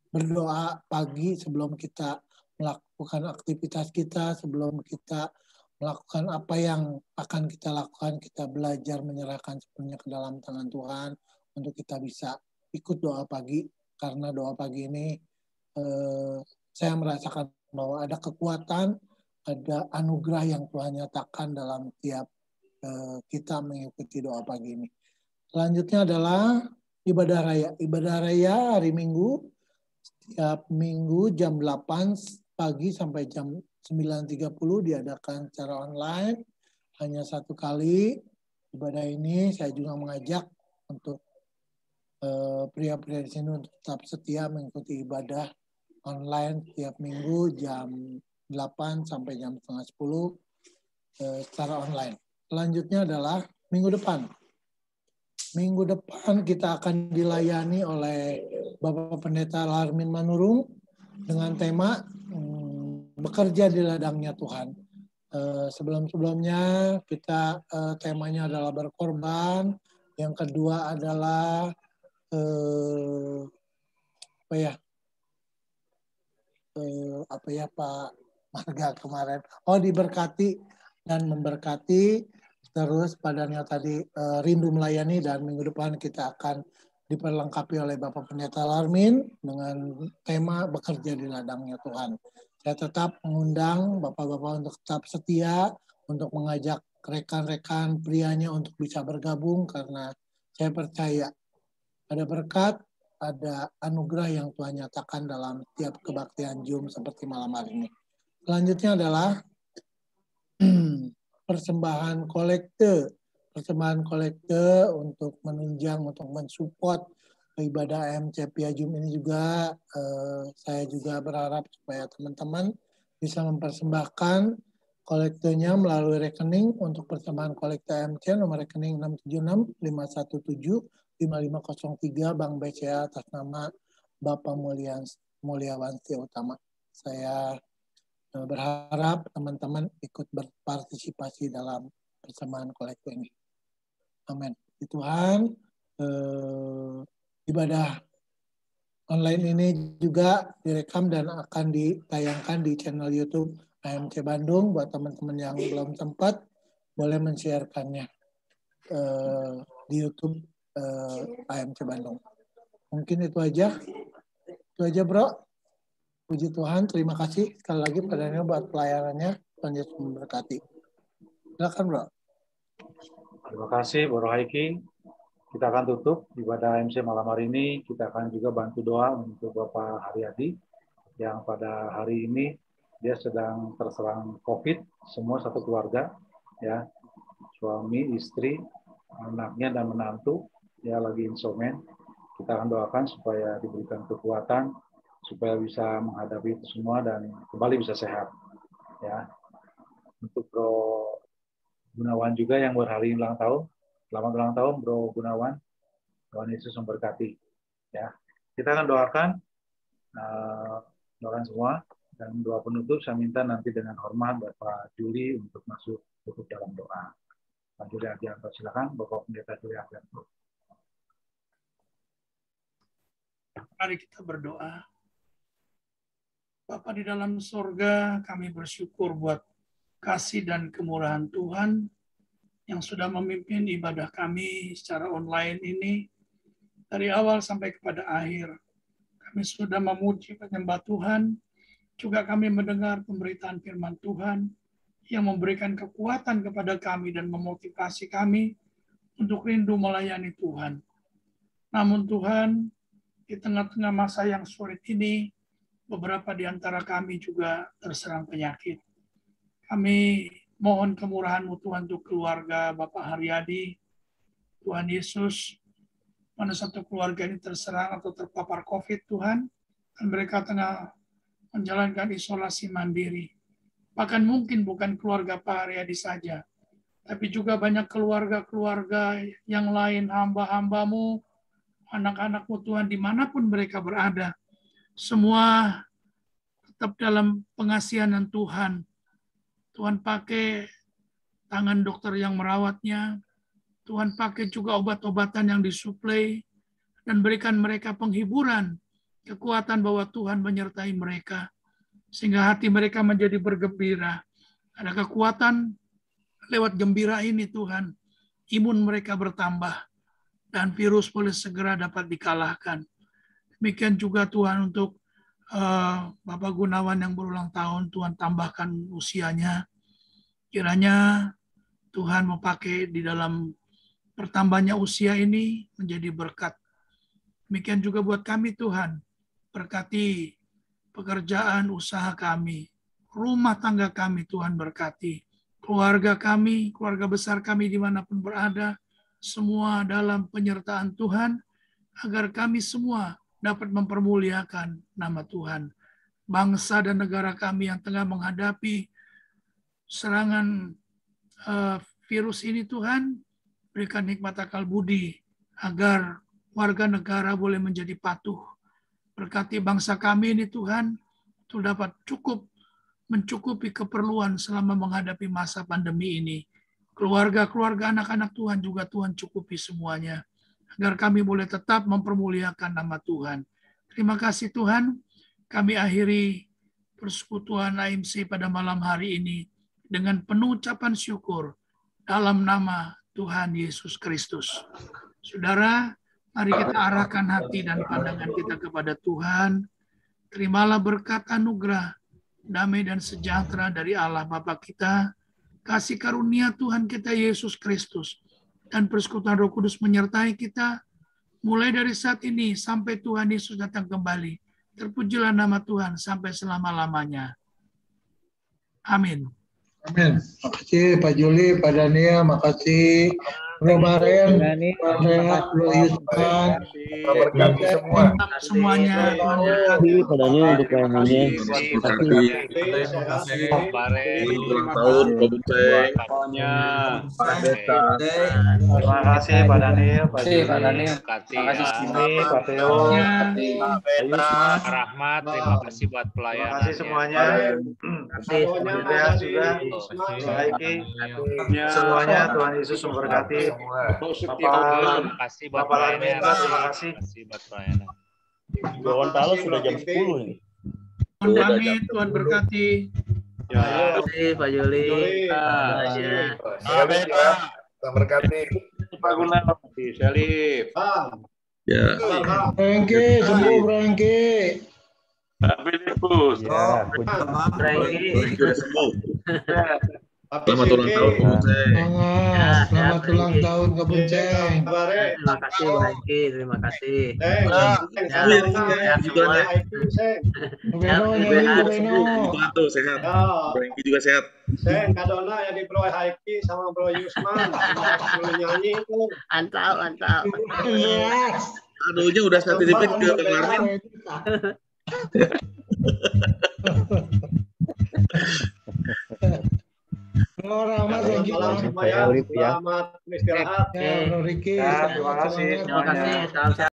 Speaker 6: berdoa pagi sebelum kita melakukan aktivitas kita, sebelum kita melakukan apa yang akan kita lakukan, kita belajar menyerahkan sepenuhnya ke dalam tangan Tuhan untuk kita bisa ikut doa pagi. Karena doa pagi ini saya merasakan bahwa ada kekuatan, ada anugerah yang Tuhan nyatakan dalam tiap kita mengikuti doa pagi ini. Selanjutnya adalah ibadah raya. Ibadah raya hari Minggu, setiap minggu jam 8 pagi sampai jam 9.30 diadakan secara online. Hanya satu kali ibadah ini. Saya juga mengajak untuk pria-pria di sini untuk tetap setia mengikuti ibadah online tiap minggu jam 8 sampai jam setengah 10 secara online. Selanjutnya adalah minggu depan. Minggu depan kita akan dilayani oleh Bapak Pendeta Larmin Manurung dengan tema bekerja di ladangnya Tuhan. Sebelum-sebelumnya kita temanya adalah berkorban. Yang kedua adalah Pak Marga kemarin. Diberkati dan memberkati. Terus padanya tadi rindu melayani, dan minggu depan kita akan diperlengkapi oleh Bapak Pendeta Larmin dengan tema bekerja di ladangnya Tuhan. Saya tetap mengundang Bapak-Bapak untuk tetap setia, untuk mengajak rekan-rekan prianya untuk bisa bergabung, karena saya percaya ada berkat, ada anugerah yang Tuhan nyatakan dalam tiap kebaktian Zoom seperti malam hari ini. Selanjutnya adalah persembahan kolekte persembahan kolekte untuk menunjang, untuk mensupport ibadah AMC Piajum ini juga. Saya juga berharap supaya teman-teman bisa mempersembahkan kolektenya melalui rekening untuk persembahan kolekte AMC nomor rekening 676-517-5503 Bank BCA atas nama Bapak Mulyawan Utama. Saya berharap teman-teman ikut berpartisipasi dalam persembahan kolekte ini. Amin. Tuhan, ibadah online ini juga direkam dan akan ditayangkan di channel YouTube AMC Bandung. Buat teman-teman yang belum sempat, boleh men-share-kannya di YouTube AMC Bandung. Mungkin itu aja. Itu aja, Bro. Puji Tuhan, terima kasih sekali lagi padanya buat pelayanannya. Tuhan Yesus memberkati. Silakan, Bro.
Speaker 5: Terima kasih, Bro Haiki. Kita akan tutup ibadah AMC malam hari ini. Kita akan juga bantu doa untuk Bapak Haryadi yang pada hari ini dia sedang terserang COVID, semua satu keluarga, ya, suami, istri, anaknya dan menantu, ya lagi insomen. Kita akan doakan supaya diberikan kekuatan, supaya bisa menghadapi itu semua dan kembali bisa sehat, ya. Untuk Bro Gunawan juga yang berhari ulang tahun. Selamat ulang tahun, Bro Gunawan. Tuhan Yesus memberkati. Ya, kita akan doakan semua, dan doa penutup saya minta nanti dengan hormat Bapak Juli untuk masuk tutup dalam doa. Pak Juli Adianto, silakan, Bapak Pendeta Juli Adianto.
Speaker 9: Mari kita berdoa. Bapa di dalam sorga, kami bersyukur buat kasih dan kemurahan Tuhan yang sudah memimpin ibadah kami secara online ini dari awal sampai kepada akhir. Kami sudah memuji penyembah Tuhan, juga kami mendengar pemberitaan firman Tuhan yang memberikan kekuatan kepada kami dan memotivasi kami untuk rindu melayani Tuhan. Namun Tuhan, di tengah-tengah masa yang sulit ini, beberapa di antara kami juga terserang penyakit. Kami mohon kemurahan-Mu Tuhan untuk keluarga Bapak Haryadi. Tuhan Yesus, mana satu keluarga ini terserang atau terpapar COVID Tuhan, dan mereka tengah menjalankan isolasi mandiri. Bahkan mungkin bukan keluarga Pak Haryadi saja, tapi juga banyak keluarga-keluarga yang lain, hamba-hamba-Mu, anak-anak-Mu Tuhan, dimanapun mereka berada. Semua tetap dalam pengasihan Tuhan. Tuhan pakai tangan dokter yang merawatnya. Tuhan pakai juga obat-obatan yang disuplai. Dan berikan mereka penghiburan, kekuatan bahwa Tuhan menyertai mereka. Sehingga hati mereka menjadi bergembira. Ada kekuatan lewat gembira ini Tuhan. Imun mereka bertambah. Dan virus boleh segera dapat dikalahkan. Demikian juga Tuhan untuk Bapak Gunawan yang berulang tahun, Tuhan tambahkan usianya. Kiranya Tuhan mau pakai di dalam bertambahnya usia ini menjadi berkat. Demikian juga buat kami Tuhan. Berkati pekerjaan usaha kami, rumah tangga kami Tuhan berkati. Keluarga kami, keluarga besar kami dimanapun berada, semua dalam penyertaan Tuhan, agar kami semua dapat mempermuliakan nama Tuhan. Bangsa dan negara kami yang tengah menghadapi serangan virus ini Tuhan, berikan hikmat akal budi agar warga negara boleh menjadi patuh. Berkati bangsa kami ini Tuhan, untuk dapat mencukupi keperluan selama menghadapi masa pandemi ini. Keluarga-keluarga anak-anak Tuhan juga Tuhan cukupi semuanya. Agar kami boleh tetap mempermuliakan nama Tuhan. Terima kasih Tuhan, kami akhiri persekutuan AMC pada malam hari ini dengan penuh ucapan syukur dalam nama Tuhan Yesus Kristus. Saudara, mari kita arahkan hati dan pandangan kita kepada Tuhan. Terimalah berkat anugerah, damai dan sejahtera dari Allah Bapa kita, kasih karunia Tuhan kita Yesus Kristus, dan persekutuan Roh Kudus menyertai kita mulai dari saat ini sampai Tuhan Yesus datang kembali. Terpujilah nama Tuhan sampai selama-lamanya. Amin.
Speaker 6: Amin. Makasih Pak Juli, Pak Daniel, makasih Bro Maren, Pak Rehat, Bro Yusman.
Speaker 2: Berkati semua.
Speaker 9: Semuanya.
Speaker 10: Pak Daniel untuk pelayanannya.
Speaker 4: Ulang tahun Pak Buceng.
Speaker 5: Terima kasih Pak Daniel, Pak
Speaker 3: Terima kasih Pak Daniel.
Speaker 11: Terima kasih
Speaker 5: Pak Teo,
Speaker 11: Pak Rahmat, terima kasih buat
Speaker 5: terima
Speaker 11: pelayanan.
Speaker 5: kasih semuanya. Semuanya juga, semuanya Tuhan Yesus memberkati.
Speaker 11: Terima kasih buat
Speaker 5: Bapak
Speaker 11: pelayanan.
Speaker 5: Larmita, terima kasih.
Speaker 11: Terima kasih buat pelayanan.
Speaker 10: Gorontalo sudah jam 10 ini.
Speaker 9: Tuhan pamit, Tuhan berkati.
Speaker 8: Terima kasih Pak Juli.
Speaker 2: Tuhan berkati.
Speaker 4: Pak Gunawan.
Speaker 11: Selip.
Speaker 4: Ya.
Speaker 6: Franky, sembuh Franky.
Speaker 4: Filipus.
Speaker 8: Franky.
Speaker 4: Sudah sembuh. Selamat ulang tahun Pak Buceng.
Speaker 6: Selamat ulang tahun ke Buceng.
Speaker 8: Terima kasih Franky, terima kasih.
Speaker 6: Beno, nyanyi Beno.
Speaker 4: Bantu sehat. Franky juga sehat.
Speaker 7: Kadona yang di Bro Haiki sama Bro Yusman nyanyi itu.
Speaker 8: Mantap.
Speaker 4: Aduhnya udah sertifikat ke Bang Larmin.
Speaker 6: Rahmat, thank you.
Speaker 7: Selamat istirahat.
Speaker 6: Ya, Bro Ricky.
Speaker 5: Terima kasih.
Speaker 8: Terima kasih. Salam sehat.